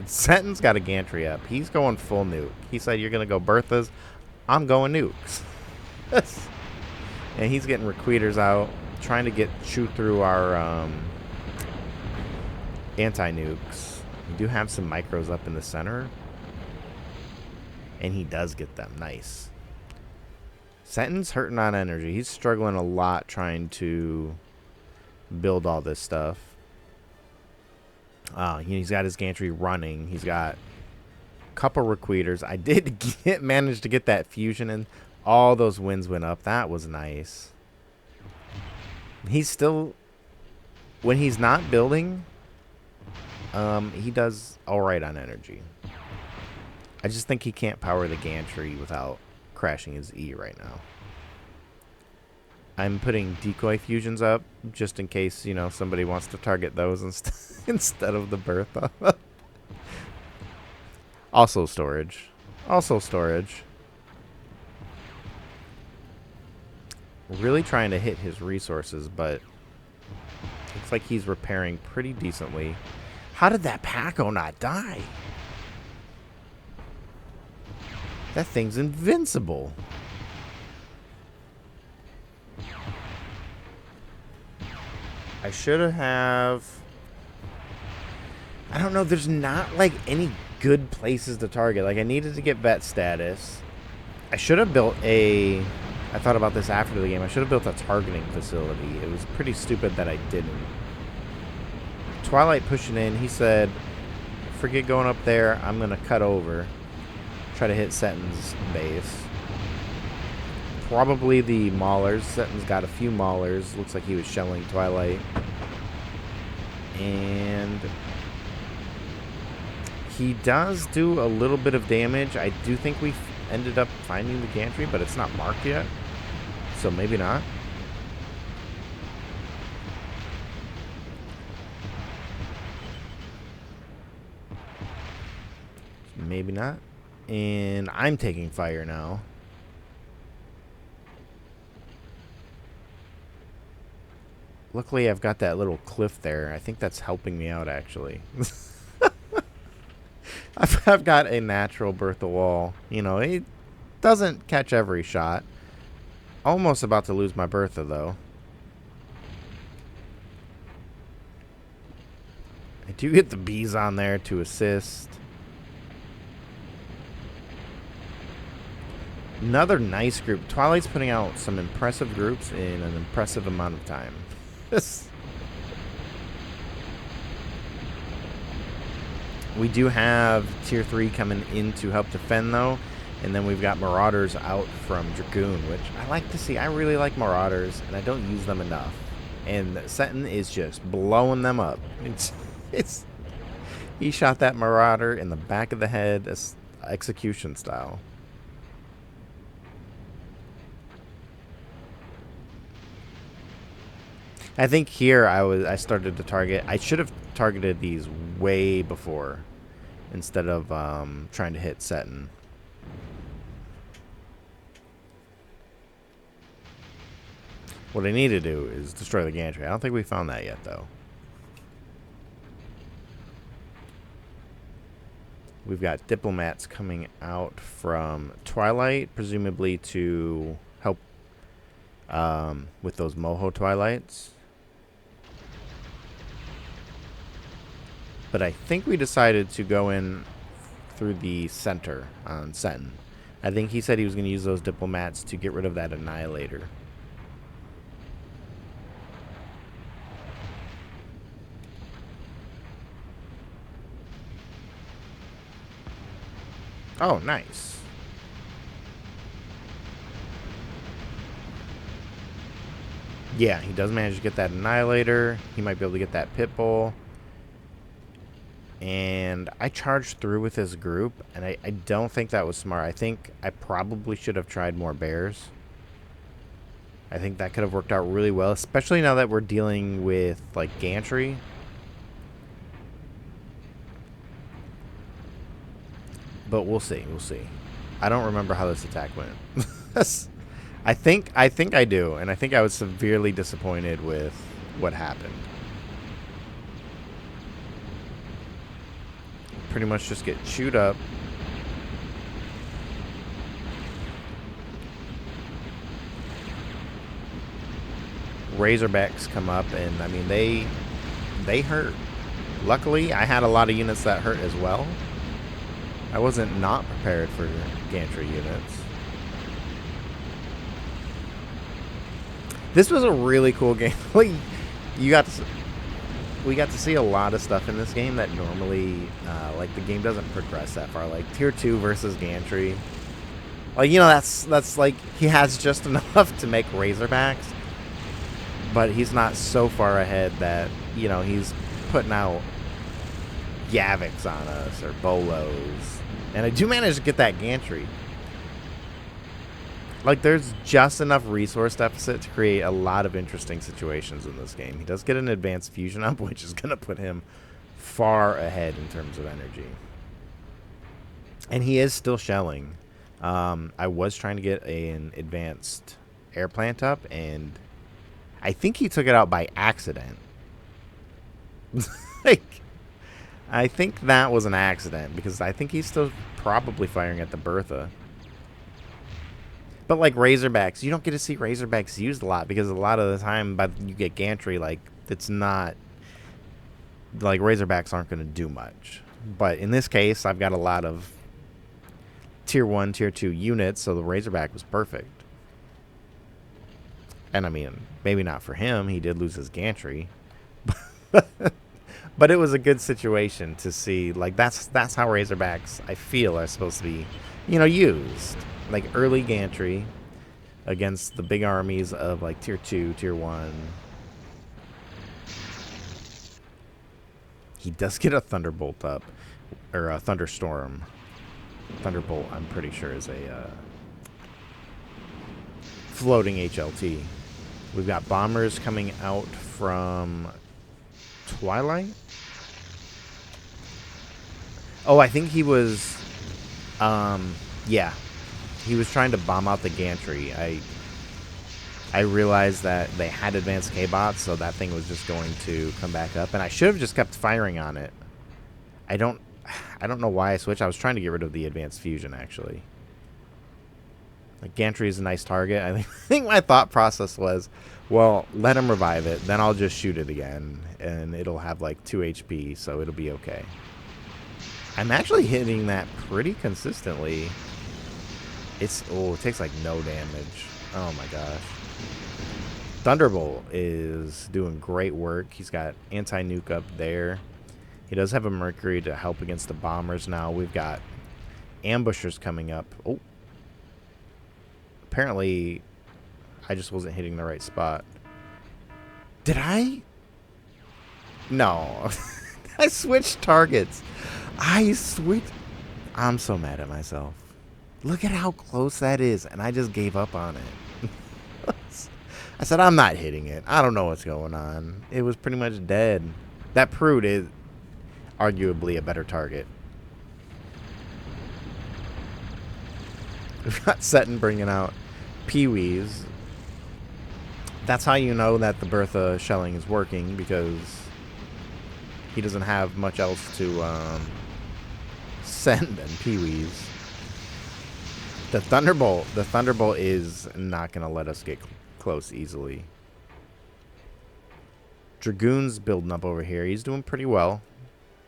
Setin's got a gantry up. He's going full nuke. He said, you're going to go Berthas. I'm going nukes. And he's getting requeaters out, trying to shoot through our anti-nukes. We do have some micros up in the center. And he does get them. Nice. Setin's hurting on energy. He's struggling a lot trying to build all this stuff. He's got his gantry running. He's got a couple requeaters. I did manage to get that fusion, and all those winds went up. That was nice. He's still... When he's not building, he does all right on energy. I just think he can't power the gantry without crashing his E right now. I'm putting decoy fusions up just in case, somebody wants to target those instead of the Bertha. Also storage. Really trying to hit his resources, but looks like he's repairing pretty decently. How did that Paco not die? That thing's invincible. I should have... I don't know. There's not, like, any good places to target. Like, I needed to get vet status. I should have built a... I thought about this after the game. I should have built a targeting facility. It was pretty stupid that I didn't. Twilight pushing in. He said, forget going up there. I'm going to cut over. Try to hit Setin's base. Probably the Maulers. Setin's got a few Maulers. Looks like he was shelling Twilight. And he does do a little bit of damage. I do think we ended up finding the gantry, but it's not marked yet. So maybe not. Maybe not. And I'm taking fire now. Luckily, I've got that little cliff there. I think that's helping me out, actually. I've got a natural Bertha wall. You know, it doesn't catch every shot. Almost about to lose my Bertha, though. I do get the bees on there to assist. Another nice group. Twilight's putting out some impressive groups in an impressive amount of time. We do have Tier 3 coming in to help defend, though. And then we've got Marauders out from Dragoon, which I like to see. I really like Marauders, and I don't use them enough. And Setin is just blowing them up. He shot that Marauder in the back of the head, execution style. I think here I started to target. I should have targeted these way before, instead of trying to hit Setin. What I need to do is destroy the gantry. I don't think we found that yet, though. We've got diplomats coming out from Twilight, presumably to help with those Moho Twilights. But I think we decided to go in through the center on Setin. I think he said he was going to use those diplomats to get rid of that Annihilator. Oh, nice. Yeah, he does manage to get that Annihilator. He might be able to get that Pitbull. And I charged through with his group, and I don't think that was smart. I think I probably should have tried more bears. I think that could have worked out really well, especially now that we're dealing with, like, gantry. But we'll see. We'll see. I don't remember how this attack went. I think I do, and I think I was severely disappointed with what happened. Pretty much just get chewed up. Razorbacks come up, and I mean they hurt. Luckily, I had a lot of units that hurt as well. I wasn't not prepared for gantry units. This was a really cool game. Like, we got to see a lot of stuff in this game that normally, like, the game doesn't progress that far. Like, Tier 2 versus gantry. Like, you know, that's like, he has just enough to make Razorbacks. But he's not so far ahead that, you know, he's putting out Yaviks on us or Bolos. And I do manage to get that gantry. Like, there's just enough resource deficit to create a lot of interesting situations in this game. He does get an advanced fusion up, which is going to put him far ahead in terms of energy. And he is still shelling. I was trying to get an advanced air plant up, and I think he took it out by accident. Like, I think that was an accident, because I think he's still probably firing at the Bertha. But, like, Razorbacks, you don't get to see Razorbacks used a lot, because a lot of the time, by you get gantry, like, it's not, like, Razorbacks aren't going to do much. But in this case, I've got a lot of Tier 1, Tier 2 units, so the Razorback was perfect. And, I mean, maybe not for him. He did lose his gantry. But it was a good situation to see. Like, that's how Razorbacks, I feel, are supposed to be, you know, used. Like, early gantry against the big armies of, like, Tier 2, Tier 1. He does get a Thunderbolt up. Or a Thunderstorm. Thunderbolt, I'm pretty sure, is a floating HLT. We've got bombers coming out from Twilight. Oh, I think he was, yeah. He was trying to bomb out the gantry. I realized that they had advanced K-bots, so that thing was just going to come back up, and I should have just kept firing on it. I don't know why I switched. I was trying to get rid of the advanced fusion, actually. Like, Gantry is a nice target. I think my thought process was, well, let him revive it, then I'll just shoot it again, and it'll have like 2 HP, so it'll be okay. I'm actually hitting that pretty consistently. It takes like no damage. Oh my gosh. Thunderbolt is doing great work. He's got anti-nuke up there. He does have a Mercury to help against the bombers now. We've got ambushers coming up. Oh. Apparently, I just wasn't hitting the right spot. Did I? No. I switched targets. I'm so mad at myself. Look at how close that is, and I just gave up on it. I said, I'm not hitting it. I don't know what's going on. It was pretty much dead. That Prude is arguably a better target. We've got Setin bringing out Pee-wees. That's how you know that the Bertha shelling is working, because he doesn't have much else to send and Pee-wees. The Thunderbolt is not going to let us get close easily. Dragoon's building up over here. He's doing pretty well.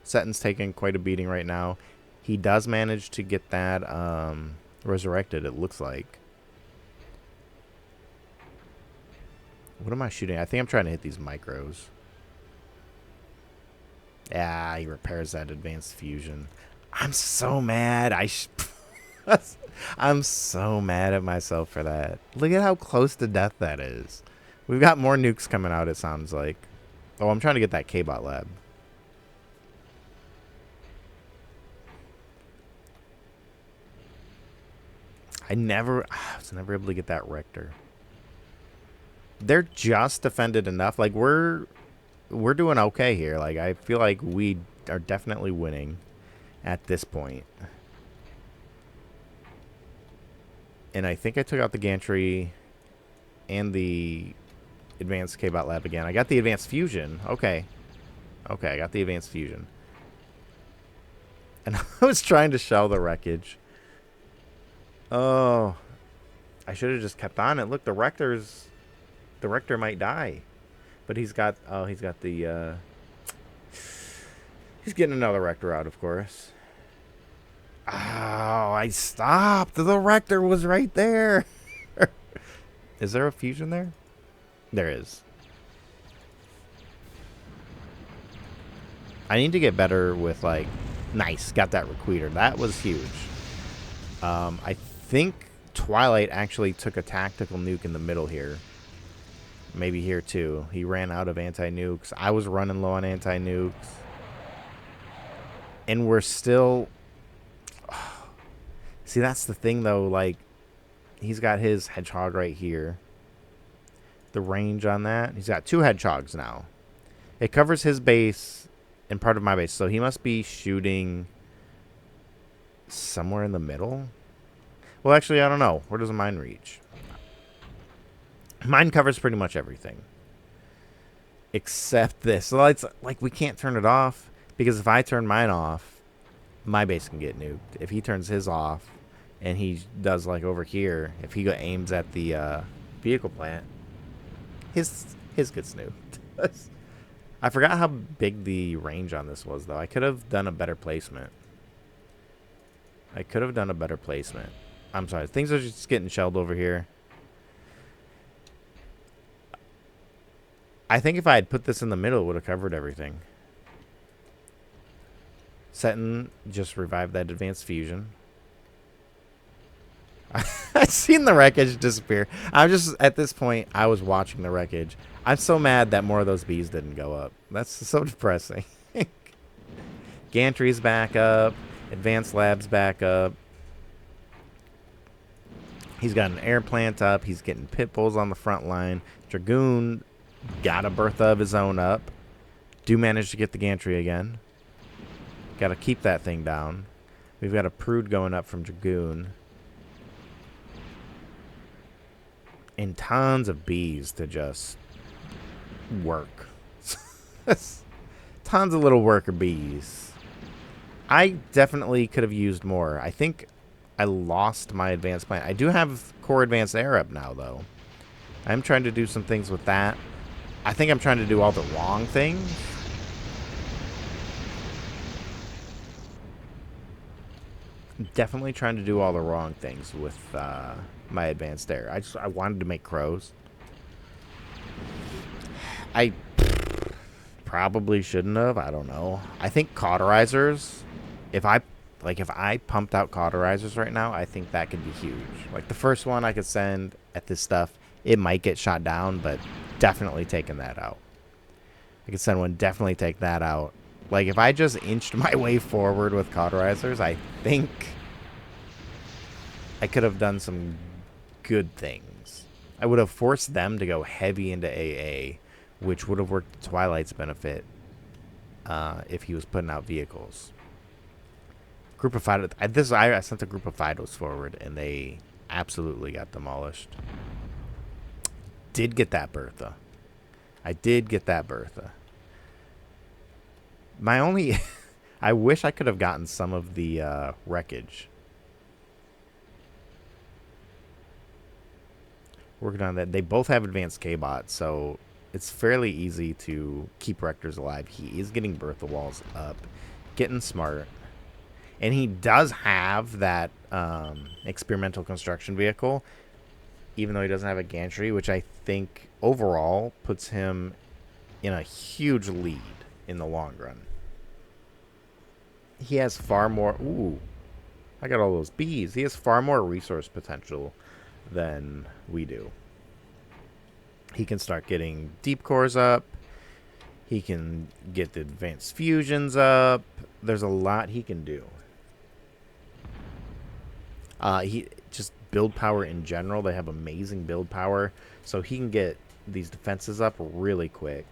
Setin's taking quite a beating right now. He does manage to get that resurrected, it looks like. What am I shooting? I think I'm trying to hit these micros. Yeah, he repairs that advanced fusion. I'm so mad. I'm so mad at myself for that. Look at how close to death that is. We've got more nukes coming out, it sounds like. Oh, I'm trying to get that K-bot lab. I was never able to get that Rector. They're just defended enough. Like, we're doing okay here. Like, I feel like we are definitely winning at this point. And I think I took out the gantry and the advanced K-bot lab again. I got the advanced fusion. Okay. Okay, I got the advanced fusion. And I was trying to shell the wreckage. Oh. I should have just kept on it. Look, the Rector might die. But he's got the he's getting another Rector out, of course. Oh, I stopped. The Rector was right there. Is there a fusion there? There is. I need to get better with, like... Nice. Got that Requitor. That was huge. I think Twilight actually took a tactical nuke in the middle here. Maybe here, too. He ran out of anti-nukes. I was running low on anti-nukes. And we're still... See, that's the thing, though. Like, he's got his Hedgehog right here. The range on that. He's got 2 Hedgehogs now. It covers his base and part of my base. So he must be shooting somewhere in the middle. Well, actually, I don't know. Where does mine reach? Mine covers pretty much everything. Except this. So it's like we can't turn it off. Because if I turn mine off, my base can get nuked. If he turns his off, and he does like over here, if he aims at the vehicle plant, his gets nuked. I forgot how big the range on this was, though. I could have done a better placement. I'm sorry. Things are just getting shelled over here. I think if I had put this in the middle, it would have covered everything. Setin just revived that advanced fusion. I've seen the wreckage disappear. I'm just, at this point, I was watching the wreckage. I'm so mad that more of those bees didn't go up. That's so depressing. Gantry's back up. Advanced Lab's back up. He's got an air plant up. He's getting pit bulls on the front line. Dragoon got a Bertha of his own up. Do manage to get the gantry again. Got to keep that thing down. We've got a Prude going up from Dragoon. And tons of bees to just work. Tons of little worker bees. I definitely could have used more. I think I lost my advanced plant. I do have core advanced air up now, though. I'm trying to do some things with that. I think I'm trying to do all the wrong things. Definitely trying to do all the wrong things with my advanced air. I wanted to make crows. I probably shouldn't have. I don't know. I think cauterizers, if I pumped out cauterizers right now, I think that could be huge. Like the first one I could send at this stuff, it might get shot down, but definitely taking that out. I could send one, definitely take that out. Like if I just inched my way forward with cauterizers, I think I could have done some good things. I would have forced them to go heavy into AA, which would have worked to Twilight's benefit if he was putting out vehicles. Group of Fidos. I sent a group of Fidos forward, and they absolutely got demolished. Did get that Bertha. I did get that Bertha. My only... I wish I could have gotten some of the wreckage. Working on that. They both have advanced K-bots, so it's fairly easy to keep Rectors alive. He is getting Bertha walls up, getting smart. And he does have that experimental construction vehicle, even though he doesn't have a gantry, which I think overall puts him in a huge lead in the long run. He has far more... Ooh, I got all those bees. He has far more resource potential than we do. He can start getting deep cores up. He can get the advanced fusions up. There's a lot he can do. He just build power in general. They have amazing build power, so he can get these defenses up really quick.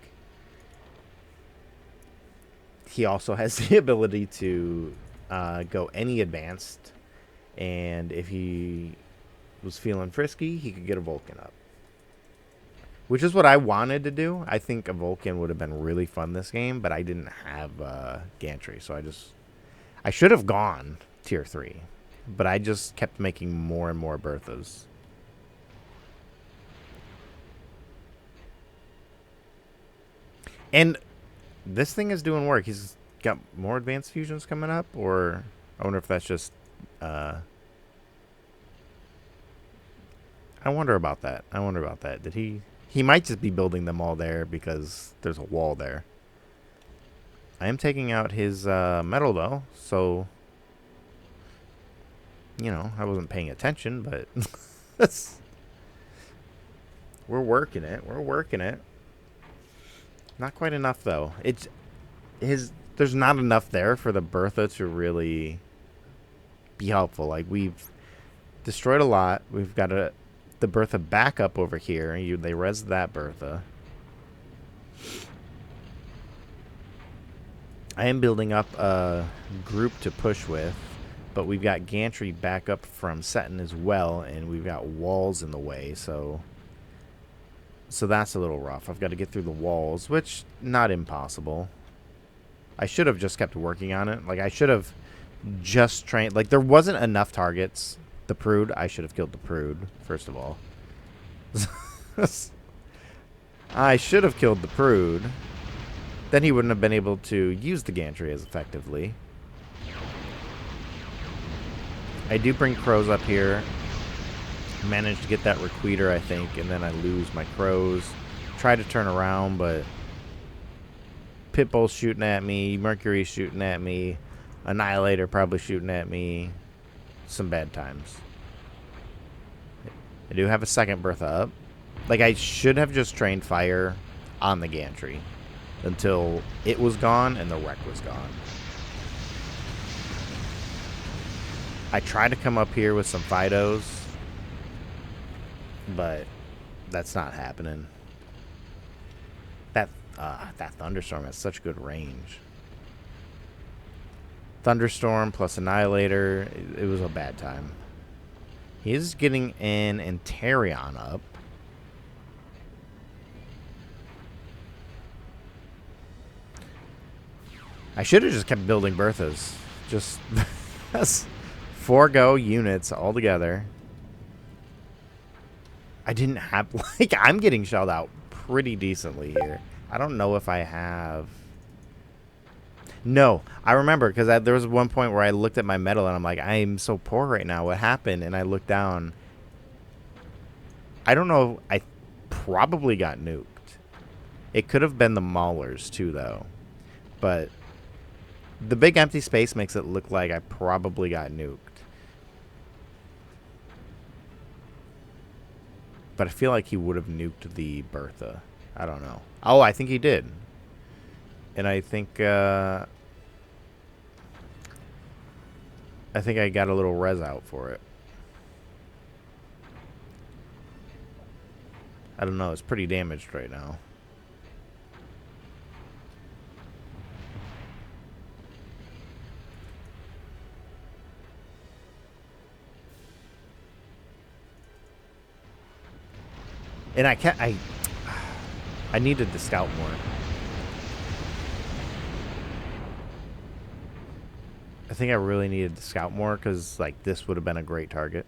He also has the ability to go any advanced, and if he was feeling frisky, he could get a Vulcan up, which is what I wanted to do. I think a Vulcan would have been really fun this game, but I didn't have gantry, so I should have gone tier 3. But I just kept making more and more Berthas. And this thing is doing work. He's got more advanced fusions coming up, or I wonder if that's just... I wonder about that. Did he... He might just be building them all there because there's a wall there. I am taking out his metal, though, so... You know, I wasn't paying attention, but we're working it. Not quite enough, though. There's not enough there for the Bertha to really be helpful. Like, we've destroyed a lot. We've got the Bertha back up over here. They res that Bertha. I am building up a group to push with. But we've got gantry back up from Setin as well, and we've got walls in the way, so that's a little rough. I've got to get through the walls, which, not impossible. I should have just kept working on it. Like, I should have just trained... Like, there wasn't enough targets. The Prude, I should have killed the Prude, first of all. I should have killed the Prude. Then he wouldn't have been able to use the gantry as effectively. I do bring crows up here. Managed to get that requeater, I think, and then I lose my crows. Try to turn around, but Pitbull's shooting at me. Mercury's shooting at me. Annihilator probably shooting at me. Some bad times. I do have a second Bertha up. Like, I should have just trained fire on the gantry until it was gone and the wreck was gone. I tried to come up here with some Fidos, but that's not happening. That Thunderstorm has such good range. Thunderstorm plus Annihilator, it was a bad time. He is getting an Antarion up. I should have just kept building Berthas. Just forego units altogether. I didn't have, like, I'm getting shelled out pretty decently here. I don't know if I have. No, I remember because there was one point where I looked at my medal and I'm like, I'm so poor right now. What happened? And I looked down. I don't know. I probably got nuked. It could have been the Maulers too, though. But the big empty space makes it look like I probably got nuked. But I feel like he would have nuked the Bertha. I don't know. Oh, I think he did. And I think I got a little res out for it. I don't know. It's pretty damaged right now. And I needed to scout more. I think I really needed to scout more because, like, this would have been a great target.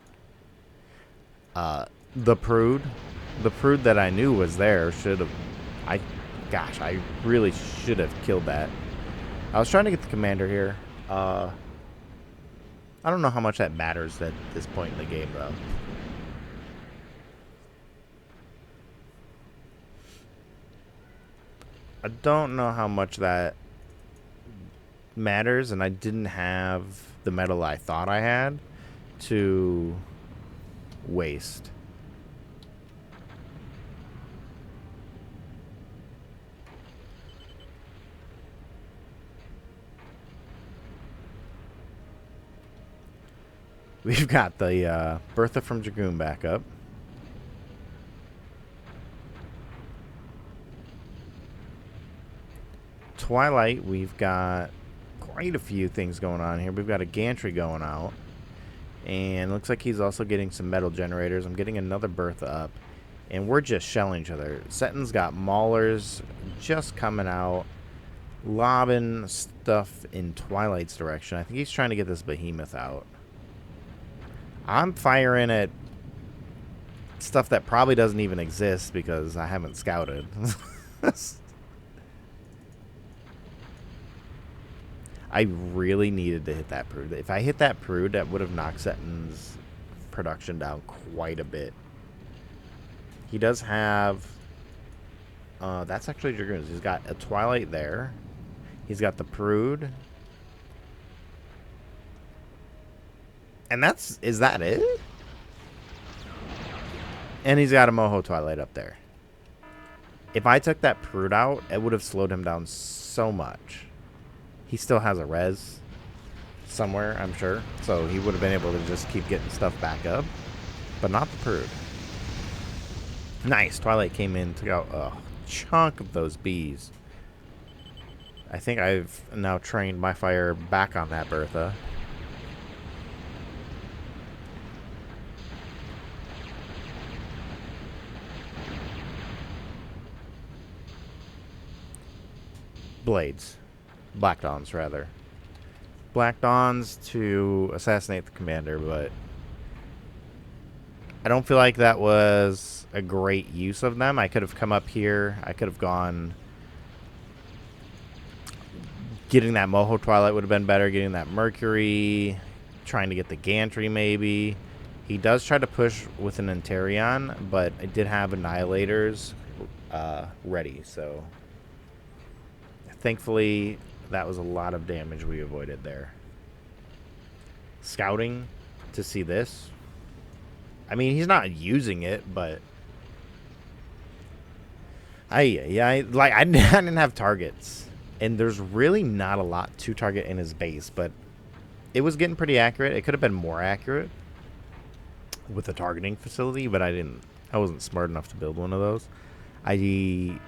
The Prude that I knew was there should have. Gosh, I really should have killed that. I was trying to get the commander here. I don't know how much that matters at this point in the game, though. I don't know how much that matters, and I didn't have the medal I thought I had to waste. We've got the Bertha from Dragoon back up. Twilight, we've got quite a few things going on here. We've got a gantry going out. And looks like he's also getting some metal generators. I'm getting another Bertha up. And we're just shelling each other. Setin's got Maulers just coming out. Lobbing stuff in Twilight's direction. I think he's trying to get this behemoth out. I'm firing at stuff that probably doesn't even exist because I haven't scouted. I really needed to hit that Prude. If I hit that Prude, that would have knocked Setin's production down quite a bit. He does have... that's actually Dragoons. He's got a Twilight there. He's got the Prude. And that's... Is that it? And he's got a Moho Twilight up there. If I took that Prude out, it would have slowed him down so much. He still has a res somewhere, I'm sure. So he would have been able to just keep getting stuff back up. But not the Prude. Nice. Twilight came in, took out a chunk of those bees. I think I've now trained my fire back on that Bertha. Blades. Black Dawns, rather. Black Dawns to assassinate the commander, but I don't feel like that was a great use of them. I could have come up here. I could have gone... Getting that Moho Twilight would have been better. Getting that Mercury. Trying to get the Gantry, maybe. He does try to push with an Interion, but I did have Annihilators ready, so... Thankfully, that was a lot of damage we avoided there. Scouting to see this. I mean, he's not using it, but... I didn't have targets. And there's really not a lot to target in his base, but it was getting pretty accurate. It could have been more accurate with the targeting facility, but I wasn't smart enough to build one of those. I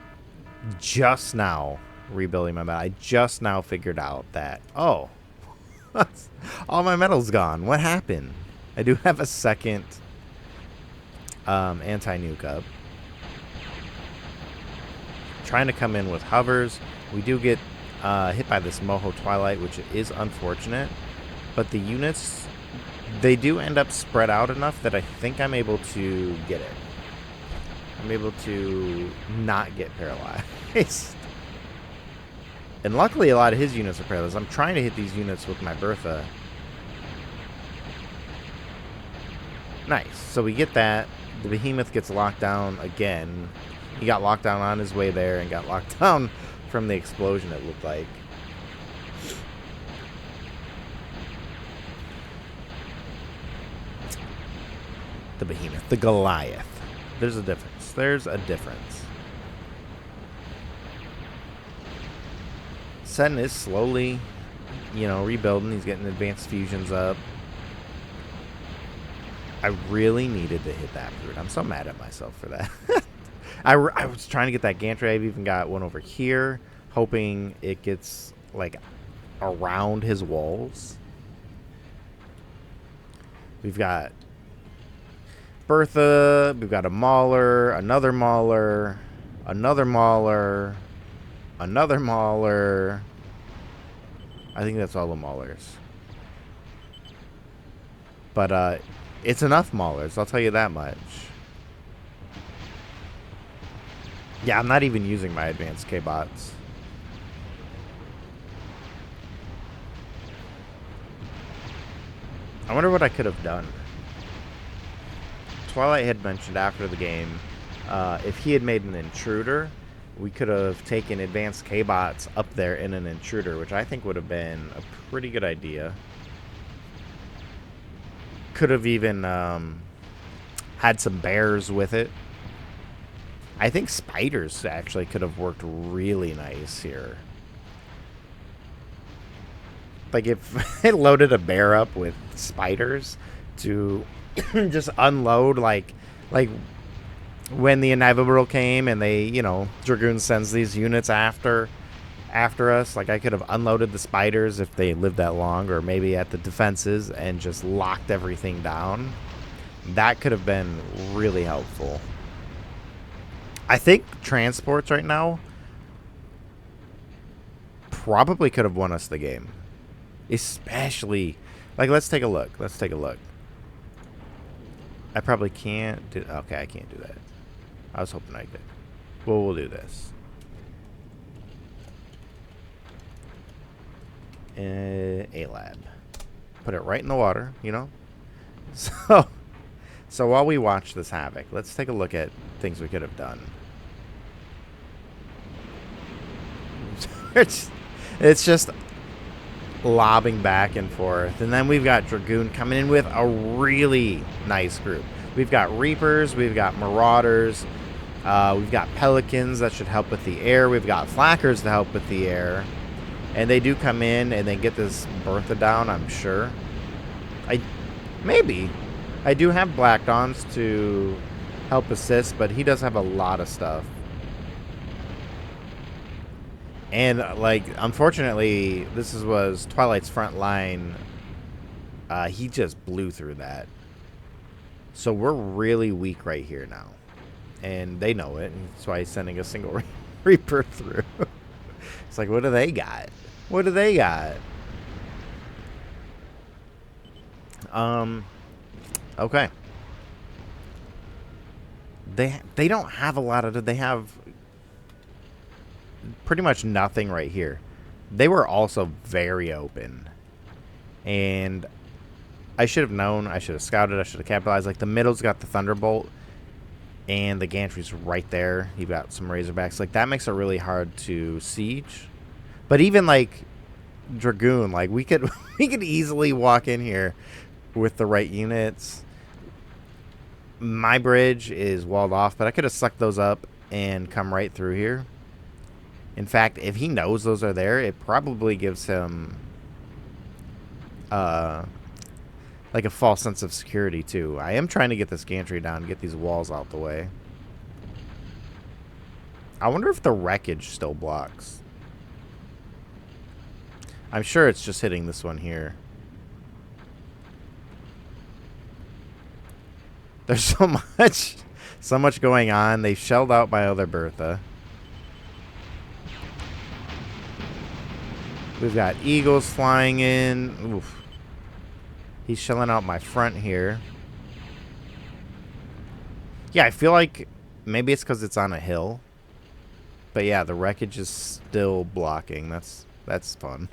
just now... rebuilding my metal. I just now figured out that, oh, all my metal's gone. What happened? I do have a second anti-nuke up. Trying to come in with hovers. We do get hit by this Moho Twilight, which is unfortunate. But the units, they do end up spread out enough that I think I'm able to get it. I'm able to not get paralyzed. And luckily, a lot of his units are paralyzed. I'm trying to hit these units with my Bertha. Nice. So we get that. The Behemoth gets locked down again. He got locked down on his way there and got locked down from the explosion, it looked like. The Behemoth. The Goliath. There's a difference. There's a difference. Setin is slowly, rebuilding. He's getting advanced fusions up. I really needed to hit that brute. I'm so mad at myself for that. I was trying to get that gantry. I've even got one over here, hoping it gets, like, around his walls. We've got Bertha. We've got a Mauler, another Mauler, another Mauler, another Mauler. I think that's all the Maulers. But, it's enough Maulers, I'll tell you that much. Yeah, I'm not even using my advanced K-bots. I wonder what I could have done. Twilight had mentioned after the game, if he had made an intruder, we could have taken advanced K-bots up there in an intruder, which I think would have been a pretty good idea. Could have even had some bears with it. I think spiders actually could have worked really nice here. Like if it loaded a bear up with spiders to just unload, like when the Inevitable came and they, Dragoon sends these units after us, like I could have unloaded the spiders if they lived that long, or maybe at the defenses and just locked everything down. That could have been really helpful. I think transports right now probably could have won us the game. Especially, like, let's take a look. I probably can't do, okay, I can't do that. I was hoping I could. Well, we'll do this. A lab. Put it right in the water, So while we watch this havoc, let's take a look at things we could have done. It's just lobbing back and forth. And then we've got Dragoon coming in with a really nice group. We've got Reapers, we've got Marauders, we've got Pelicans that should help with the air, we've got Flackers to help with the air. And they do come in and they get this Bertha down, I'm sure. Maybe. I do have Black Dawns to help assist, but he does have a lot of stuff. And, like, unfortunately, this was Twilight's front line. He just blew through that. So we're really weak right here now. And they know it. And that's why he's sending a single Reaper through. It's like, what do they got? What do they got? Okay. They don't have a lot of... They have pretty much nothing right here. They were also very open. And I should have known. I should have scouted. I should have capitalized. Like, the middle's got the Thunderbolt. And the gantry's right there. You've got some Razorbacks. Like, that makes it really hard to siege. But even, like, Dragoon, like, we could easily walk in here with the right units. My bridge is walled off, but I could have sucked those up and come right through here. In fact, if he knows those are there, it probably gives him like a false sense of security too. I am trying to get this gantry down, get these walls out the way. I wonder if the wreckage still blocks. I'm sure it's just hitting this one here. There's so much going on. They shelled out my other Bertha. We've got eagles flying in. Oof. He's shelling out my front here. Yeah, I feel like maybe it's because it's on a hill. But yeah, the wreckage is still blocking. That's fun.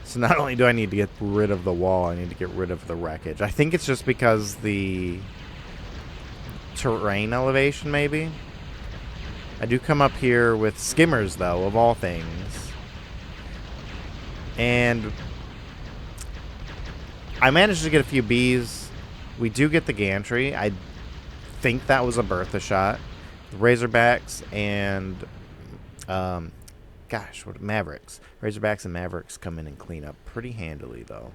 So not only do I need to get rid of the wall, I need to get rid of the wreckage. I think it's just because the terrain elevation, maybe. I do come up here with skimmers, though, of all things. And I managed to get a few bees. We do get the gantry. I think that was a Bertha shot. The Razorbacks and what Mavericks. Razorbacks and Mavericks come in and clean up pretty handily, though.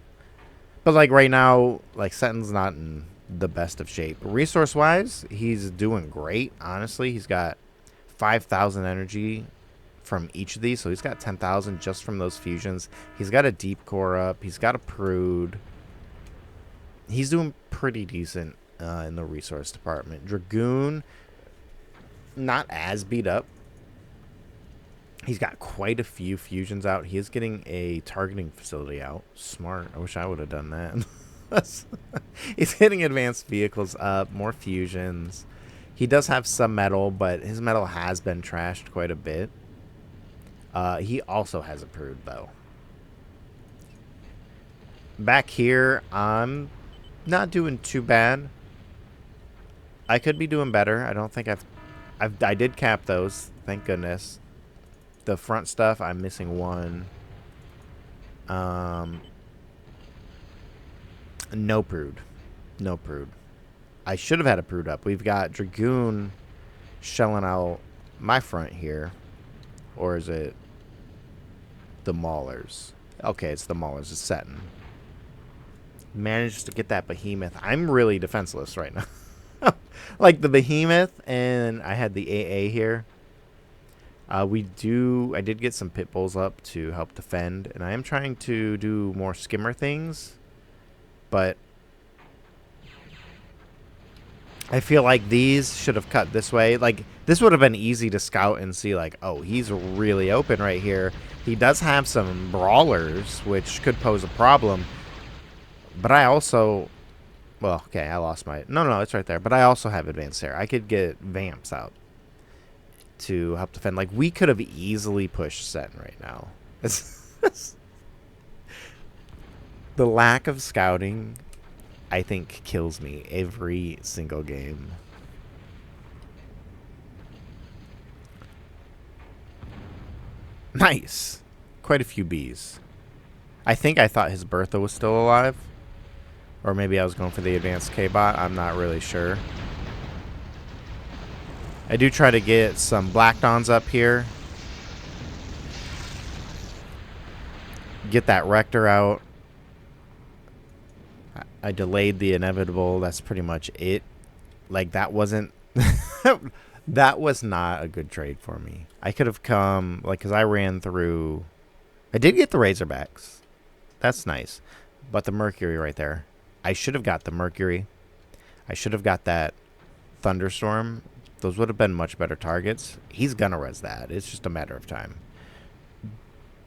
But like right now, like Setin's not in the best of shape. Resource-wise, he's doing great. Honestly, he's got 5,000 energy from each of these, so he's got 10,000 just from those fusions. He's got a deep core up. He's got a prude. He's doing pretty decent in the resource department. Dragoon, not as beat up. He's got quite a few fusions out. He is getting a targeting facility out. Smart. I wish I would have done that. He's hitting advanced vehicles up. More fusions. He does have some metal, but his metal has been trashed quite a bit. He also has a prude, though. Back here, I'm not doing too bad. I could be doing better. I don't think I did cap those. Thank goodness. The front stuff, I'm missing one. No prude. No prude. I should have had a prude up. We've got Dragoon shelling out my front here. Or is it the Maulers? Okay, it's the Maulers. It's Setin. Managed to get that behemoth. I'm really defenseless right now. Like the behemoth, and I had the AA here. I did get some pit bulls up to help defend, and I am trying to do more skimmer things, but I feel like these should have cut this way. Like, this would have been easy to scout and see, like, oh, he's really open right here. He does have some brawlers, which could pose a problem, but I also, well, okay, I lost my, no, it's right there, but I also have advanced air. I could get vamps out to help defend. Like, we could have easily pushed Setin right now. The lack of scouting, I think, kills me every single game. Nice. Quite a few bees. I thought his Bertha was still alive. Or maybe I was going for the advanced K-bot. I'm not really sure. I do try to get some Black Dawns up here. Get that Rector out. I delayed the inevitable. That's pretty much it. Like, that wasn't... that was not a good trade for me. I could have come... Like, because I ran through... I did get the Razorbacks. That's nice. But the Mercury right there. I should have got the Mercury. I should have got that Thunderstorm. Those would have been much better targets. He's going to res that. It's just a matter of time.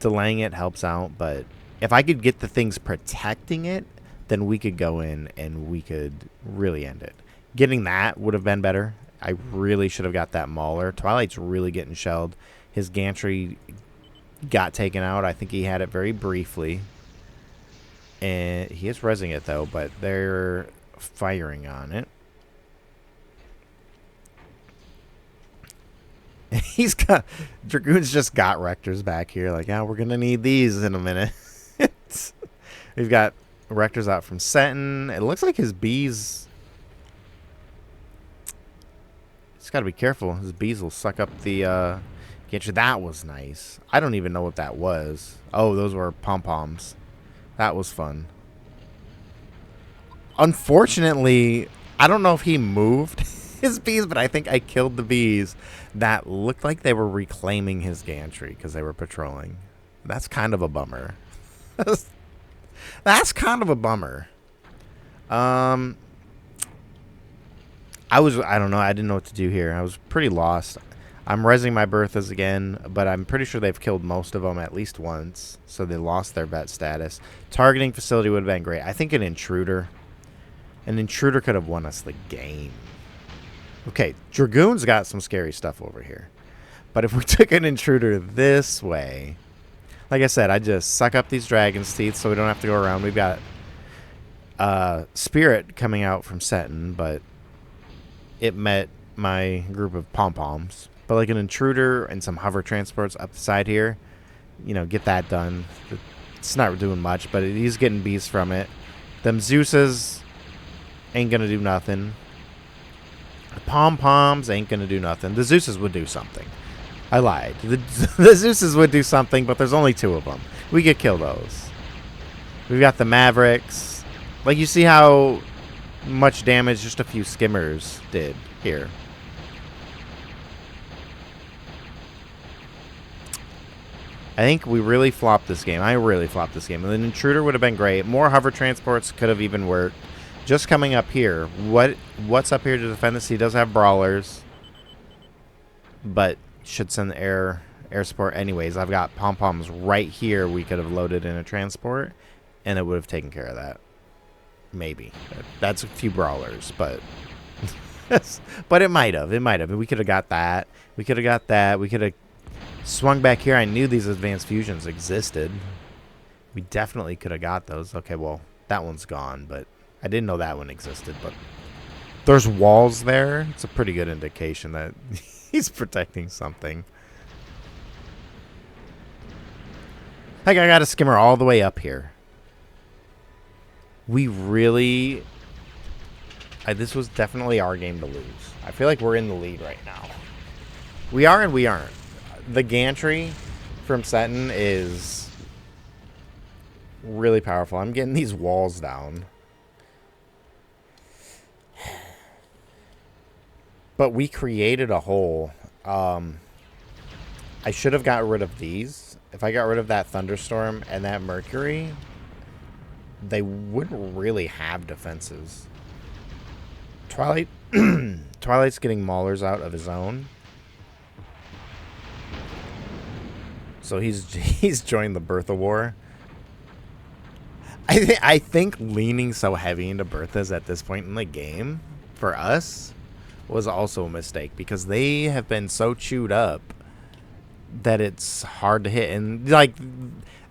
Delaying it helps out, but if I could get the things protecting it, then we could go in and we could really end it. Getting that would have been better. I really should have got that Mauler. Twilight's really getting shelled. His gantry got taken out. I think he had it very briefly. And he is resing it, though, but they're firing on it. He's got... Dragoon's just got Rectors back here. Like, yeah, we're going to need these in a minute. We've got Rectors out from Setin. It looks like his bees... He's got to be careful. His bees will suck up the... Gantry. That was nice. I don't even know what that was. Oh, those were pom-poms. That was fun. Unfortunately, I don't know if he moved his bees, but I think I killed the bees that looked like they were reclaiming his gantry because they were patrolling. That's kind of a bummer. That's kind of a bummer. I don't know. I didn't know what to do here. I was pretty lost. I'm rezzing my Berthas again, but I'm pretty sure they've killed most of them at least once, so they lost their vet status. Targeting facility would have been great. I think an intruder could have won us the game. Okay, Dragoon's got some scary stuff over here. But if we took an intruder this way, like I said, I just suck up these dragon's teeth so we don't have to go around. We've got Spirit coming out from Setin, but it met my group of pom-poms. But like an intruder and some hover transports up the side here, you know, get that done. It's not doing much, but he's getting beasts from it. Them Zeuses ain't going to do nothing. The pom-poms ain't going to do nothing. The Zeuses would do something. I lied. The Zeuses would do something, but there's only 2 of them. We could kill those. We've got the Mavericks. Like, you see how much damage just a few skimmers did here. I think we really flopped this game. I really flopped this game. And an intruder would have been great. More hover transports could have even worked. Just coming up here. What's up here to defend this? He does have brawlers. But should send air support anyways. I've got pom-poms right here. We could have loaded in a transport. And it would have taken care of that. Maybe. That's a few brawlers. But but it might have. It might have. We could have got that. We could have got that. We could have swung back here. I knew these advanced fusions existed. We definitely could have got those. Okay, well, that one's gone, but I didn't know that one existed. But there's walls there. It's a pretty good indication that he's protecting something. Like, I got a skimmer all the way up here. We really... this was definitely our game to lose. I feel like we're in the lead right now. We are and we aren't. The gantry from Setin is really powerful. I'm getting these walls down. But we created a hole. I should have got rid of these. If I got rid of that Thunderstorm and that Mercury, they wouldn't really have defenses. Twilight, Twilight's getting Maulers out of his own. So he's joined the Bertha War. I think leaning so heavy into Berthas at this point in the game for us was also a mistake because they have been so chewed up that it's hard to hit. And like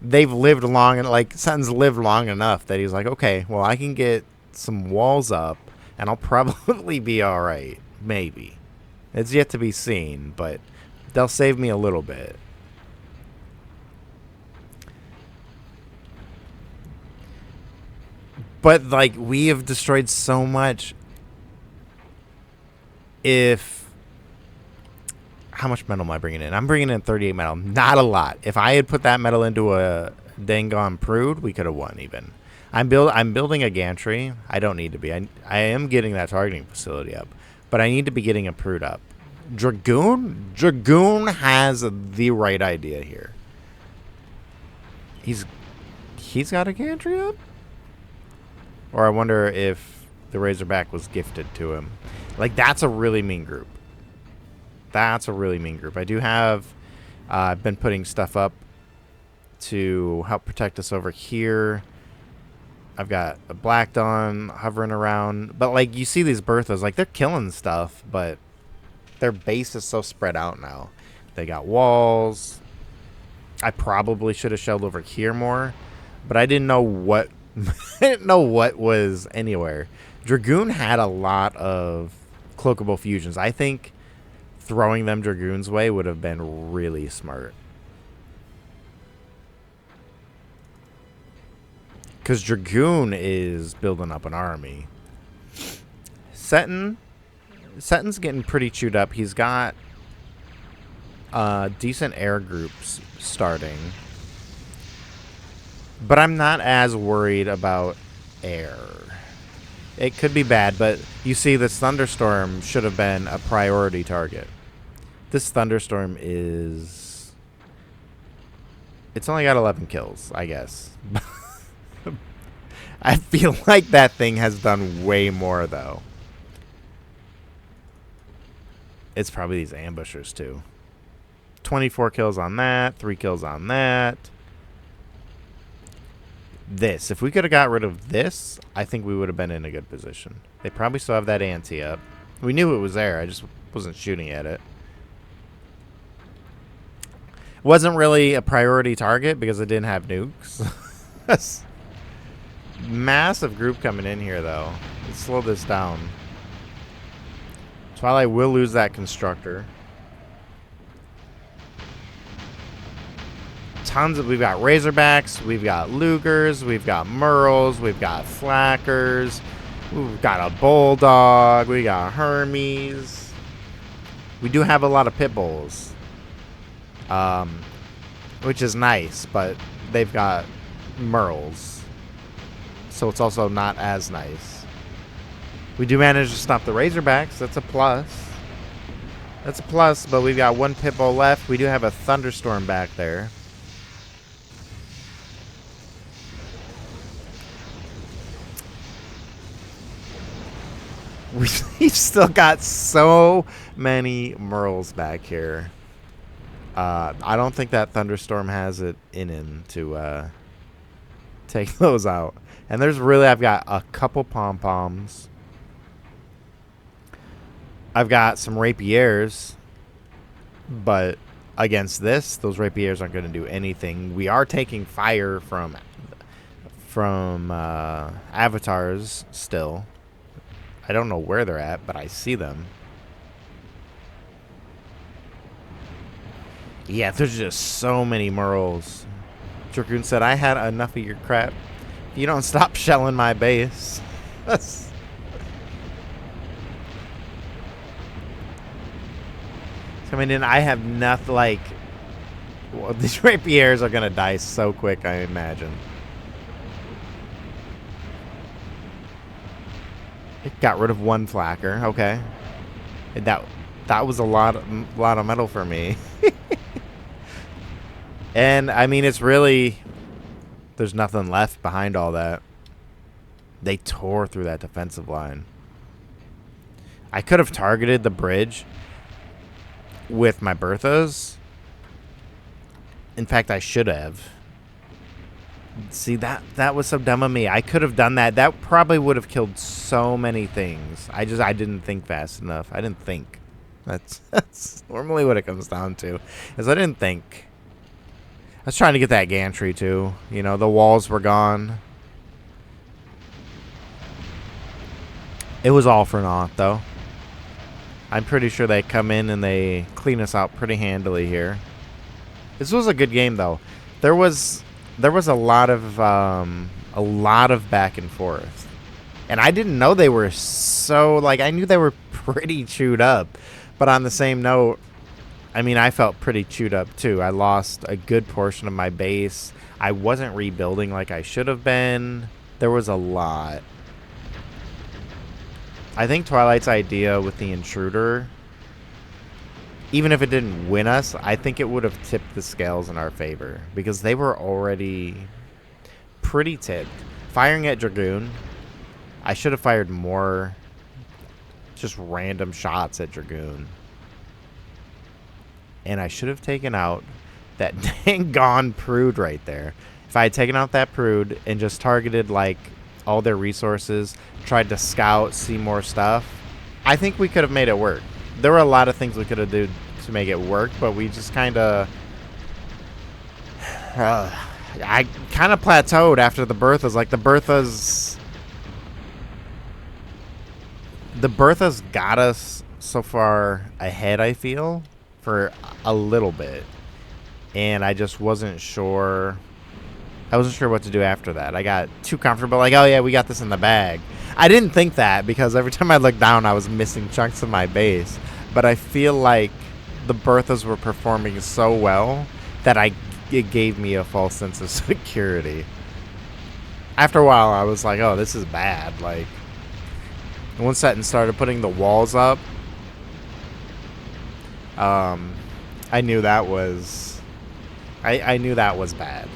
they've lived long and like Setin's lived long enough that he's like, okay, well I can get some walls up and I'll probably be all right. Maybe. It's yet to be seen, but they'll save me a little bit. But, like, we have destroyed so much. How much metal am I bringing in? I'm bringing in 38 metal. Not a lot. If I had put that metal into a Dangon Prude, we could have won even. I'm building a gantry. I don't need to be. I am getting that targeting facility up. But I need to be getting a Prude up. Dragoon? Dragoon has the right idea here. He's got a gantry up? Or I wonder if the Razorback was gifted to him. Like, that's a really mean group. That's a really mean group. I do have... I've been putting stuff up to help protect us over here. I've got a Black Dawn hovering around. But, like, you see these Berthas. Like, they're killing stuff, but their base is so spread out now. They got walls. I probably should have shelled over here more. But I didn't know what... I didn't know what was anywhere. Dragoon had a lot of cloakable fusions. I think throwing them Dragoon's way would have been really smart. Because Dragoon is building up an army. Setin's getting pretty chewed up. He's got decent air groups starting. But I'm not as worried about air. It could be bad, but you see this Thunderstorm should have been a priority target. This Thunderstorm is... It's only got 11 kills, I guess. I feel like that thing has done way more, though. It's probably these ambushers, too. 24 kills on that. 3 kills on that. This. If we could have got rid of this, I think we would have been in a good position. They probably still have that ante up. We knew it was there. I just wasn't shooting at it. Wasn't really a priority target because it didn't have nukes. Massive group coming in here, though. Let's slow this down. Twilight will lose that constructor. Tons of, we've got Razorbacks, we've got Lugers, we've got Merles, we've got Flackers, we've got a Bulldog, we got Hermes. We do have a lot of Pit Bulls, which is nice, but they've got Merles, so it's also not as nice. We do manage to stop the Razorbacks. That's a plus. That's a plus, but we've got 1 Pit Bull left. We do have a Thunderstorm back there. We've still got so many Merles back here. I don't think that Thunderstorm has it in him to take those out. And there's really, I've got a couple pom-poms. I've got some rapiers. But against this, those rapiers aren't going to do anything. We are taking fire from avatars still. I don't know where they're at, but I see them. Yeah, there's just so many Merles. Dragoon said, I had enough of your crap. If you don't stop shelling my base. Coming in, I have nothing like... Well, these rapiers are going to die so quick, I imagine. It got rid of 1 Flacker. Okay. That was a lot of metal for me. And, I mean, it's really... There's nothing left behind all that. They tore through that defensive line. I could have targeted the bridge with my Berthas. In fact, I should have. See, that was so dumb of me. I could have done that. That probably would have killed so many things. I didn't think fast enough. I didn't think. That's normally what it comes down to. Is I didn't think. I was trying to get that gantry too. You know, the walls were gone. It was all for naught though. I'm pretty sure they come in and they clean us out pretty handily here. This was a good game though. There was a lot of back and forth. And I didn't know they were so, like, I knew they were pretty chewed up. But on the same note, I mean, I felt pretty chewed up too. I lost a good portion of my base. I wasn't rebuilding like I should have been. There was a lot. I think Twilight's idea with the intruder, even if it didn't win us, I think it would have tipped the scales in our favor. Because they were already pretty tipped. Firing at Dragoon, I should have fired more just random shots at Dragoon. And I should have taken out that dang gone Prude right there. If I had taken out that Prude and just targeted, like, all their resources, tried to scout, see more stuff, I think we could have made it work. There were a lot of things we could have done to make it work, but we just kind of... I kind of plateaued after the Berthas. Like, the Berthas got us so far ahead, I feel, for a little bit. And I just wasn't sure... I wasn't sure what to do after that. I got too comfortable. Like, oh, yeah, we got this in the bag. I didn't think that because every time I looked down, I was missing chunks of my base. But I feel like the Berthas were performing so well that it gave me a false sense of security. After a while, I was like, oh, this is bad. Like, once Setin started putting the walls up, I knew that was... I knew that was bad.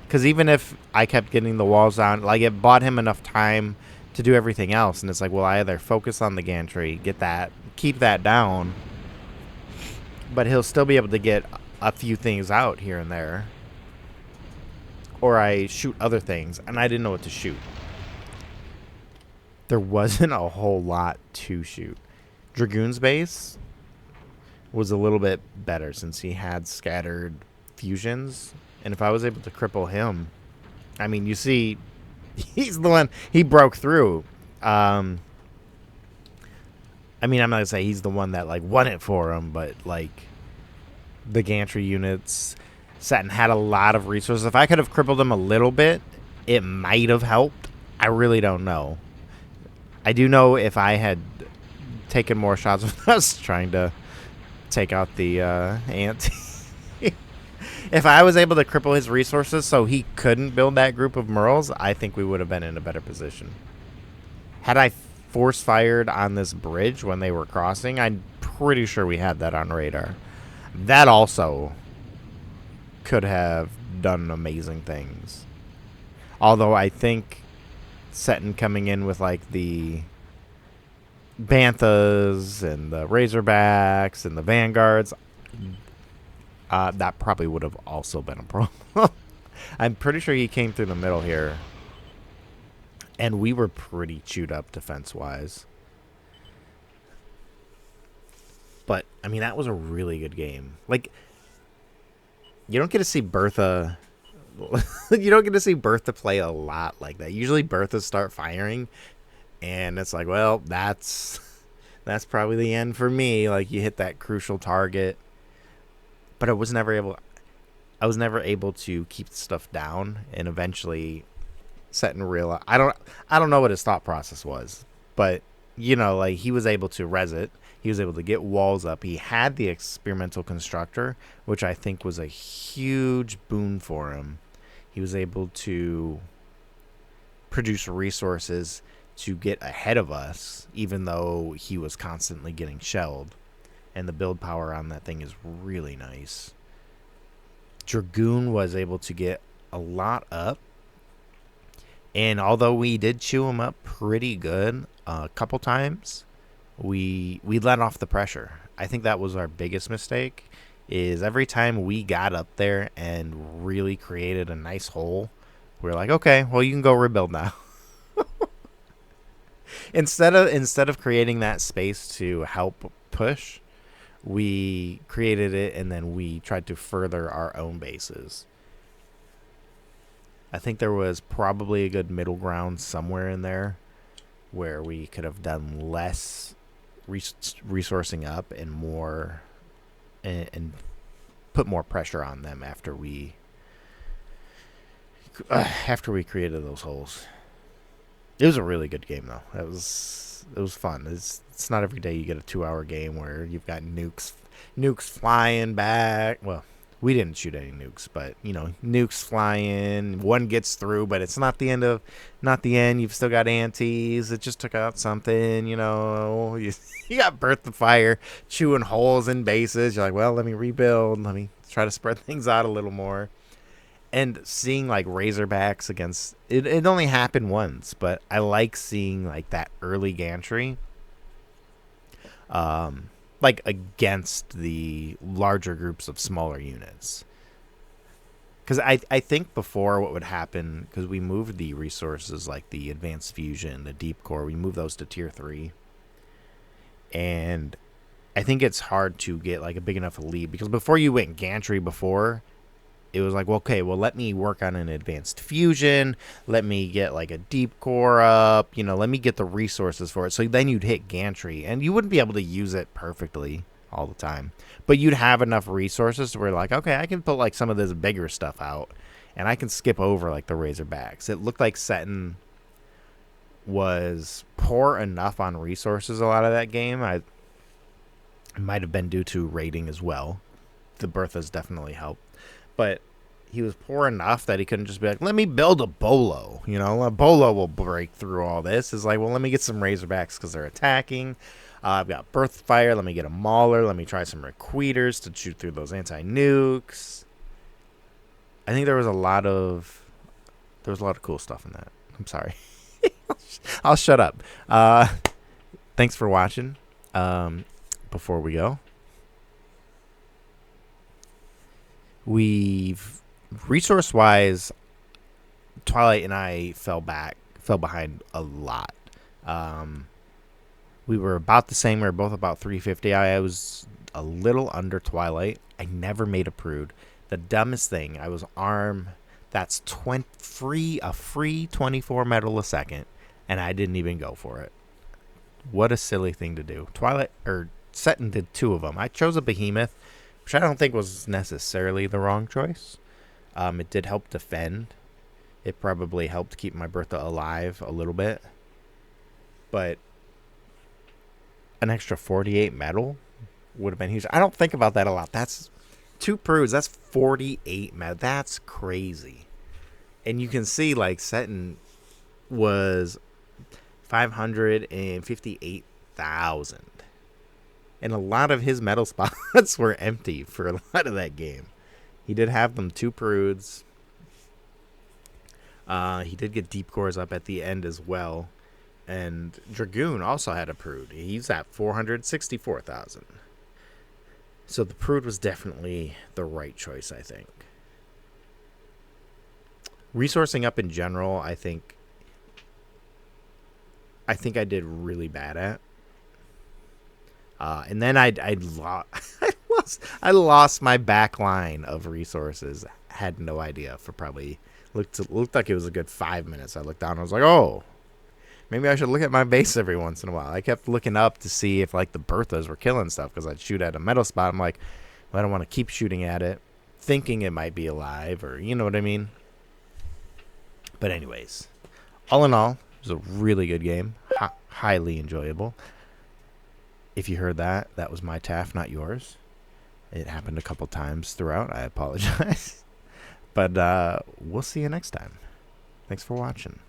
Because even if I kept getting the walls down, like, it bought him enough time to do everything else. And it's like, well, I either focus on the gantry, get that keep that down, but he'll still be able to get a few things out here and there. Or I shoot other things, and I didn't know what to shoot. There wasn't a whole lot to shoot. Dragoon's base was a little bit better since he had scattered fusions. And if I was able to cripple him, I mean, you see, he's the one, he broke through. I mean, I'm not going to say he's the one that, like, won it for him, but, like, the gantry units, Setin had a lot of resources. If I could have crippled him a little bit, it might have helped. I really don't know. I do know if I had taken more shots with us trying to take out the ant. If I was able to cripple his resources so he couldn't build that group of Merles, I think we would have been in a better position. Had I force fired on this bridge when they were crossing, I'm pretty sure we had that on radar. That also could have done amazing things. Although I think Setin coming in with like the Banthas and the Razorbacks and the Vanguards, that probably would have also been a problem. I'm pretty sure he came through the middle here. And we were pretty chewed up defense-wise. But, I mean, that was a really good game. Like, you don't get to see Bertha... you don't get to see Bertha play a lot like that. Usually Berthas start firing, and it's like, well, that's probably the end for me. Like, you hit that crucial target. But I was never able to keep the stuff down, and eventually Setin realized, I don't know what his thought process was, but you know, like, he was able to res it. He was able to get walls up. He had the experimental constructor, which I think was a huge boon for him. He was able to produce resources to get ahead of us, even though he was constantly getting shelled. And the build power on that thing is really nice. Dragoon was able to get a lot up. And although we did chew him up pretty good a couple times, we let off the pressure. I think that was our biggest mistake, is every time we got up there and really created a nice hole, we were like, okay, well, you can go rebuild now. Instead of creating that space to help push, we created it, and then we tried to further our own bases. I think there was probably a good middle ground somewhere in there where we could have done less resourcing up and more and put more pressure on them after we created those holes. It was a really good game, though. It was fun. It's not every day you get a 2-hour game where you've got nukes flying back. Well, we didn't shoot any nukes, but you know, nukes flying. One gets through, but it's not the end. You've still got antis. It just took out something. You know, you got Birth of Fire chewing holes in bases. You're like, well, let me rebuild. Let me try to spread things out a little more. And seeing like Razorbacks against it only happened once, but I like seeing like that early gantry, like against the larger groups of smaller units. Because I think before what would happen, because we moved the resources like the advanced fusion, the deep core, we moved those to tier 3, and I think it's hard to get like a big enough lead, because before you went gantry before, it was like, well, okay, well, let me work on an advanced fusion. Let me get like a deep core up. You know, let me get the resources for it. So then you'd hit gantry, and you wouldn't be able to use it perfectly all the time. But you'd have enough resources to where like, okay, I can put like some of this bigger stuff out, and I can skip over like the Razorbacks. It looked like Setin was poor enough on resources a lot of that game. It might have been due to rating as well. The Berthas definitely helped. But he was poor enough that he couldn't just be like, let me build a Bolo. You know, a Bolo will break through all this. It's like, well, let me get some Razorbacks because they're attacking. I've got Birth Fire. Let me get a Mauler. Let me try some Requeaters to shoot through those anti-nukes. I think there was a lot of cool stuff in that. I'm sorry. I'll shut up. Thanks for watching. before we go. We've resource-wise, Twilight and I fell behind a lot. We were about the same. We were both about 350. I was a little under Twilight. I never made a prude. The dumbest thing, I was arm. That's a free 24 metal a second, and I didn't even go for it. What a silly thing to do. Setin did 2 of them. I chose a behemoth, which I don't think was necessarily the wrong choice. It did help defend. It probably helped keep my Bertha alive a little bit. But an extra 48 metal would have been huge. I don't think about that a lot. That's 2 prudes. That's 48 metal. That's crazy. And you can see, like, Setin was 558,000. And a lot of his metal spots were empty for a lot of that game. He did have them 2 prudes. He did get deep cores up at the end as well. And Dragoon also had a prude. He's at 464,000. So the prude was definitely the right choice, I think. Resourcing up in general, I think I did really bad at. And then I lost my back line of resources. Had no idea for probably looked like it was a good 5 minutes. I looked down and I was like, oh, maybe I should look at my base every once in a while. I kept looking up to see if, like, the Berthas were killing stuff because I'd shoot at a metal spot. I'm like, well, I don't want to keep shooting at it, thinking it might be alive, or you know what I mean. But anyways, all in all, it was a really good game. Highly enjoyable. If you heard that, that was my taff, not yours. It happened a couple times throughout. I apologize. But we'll see you next time. Thanks for watching.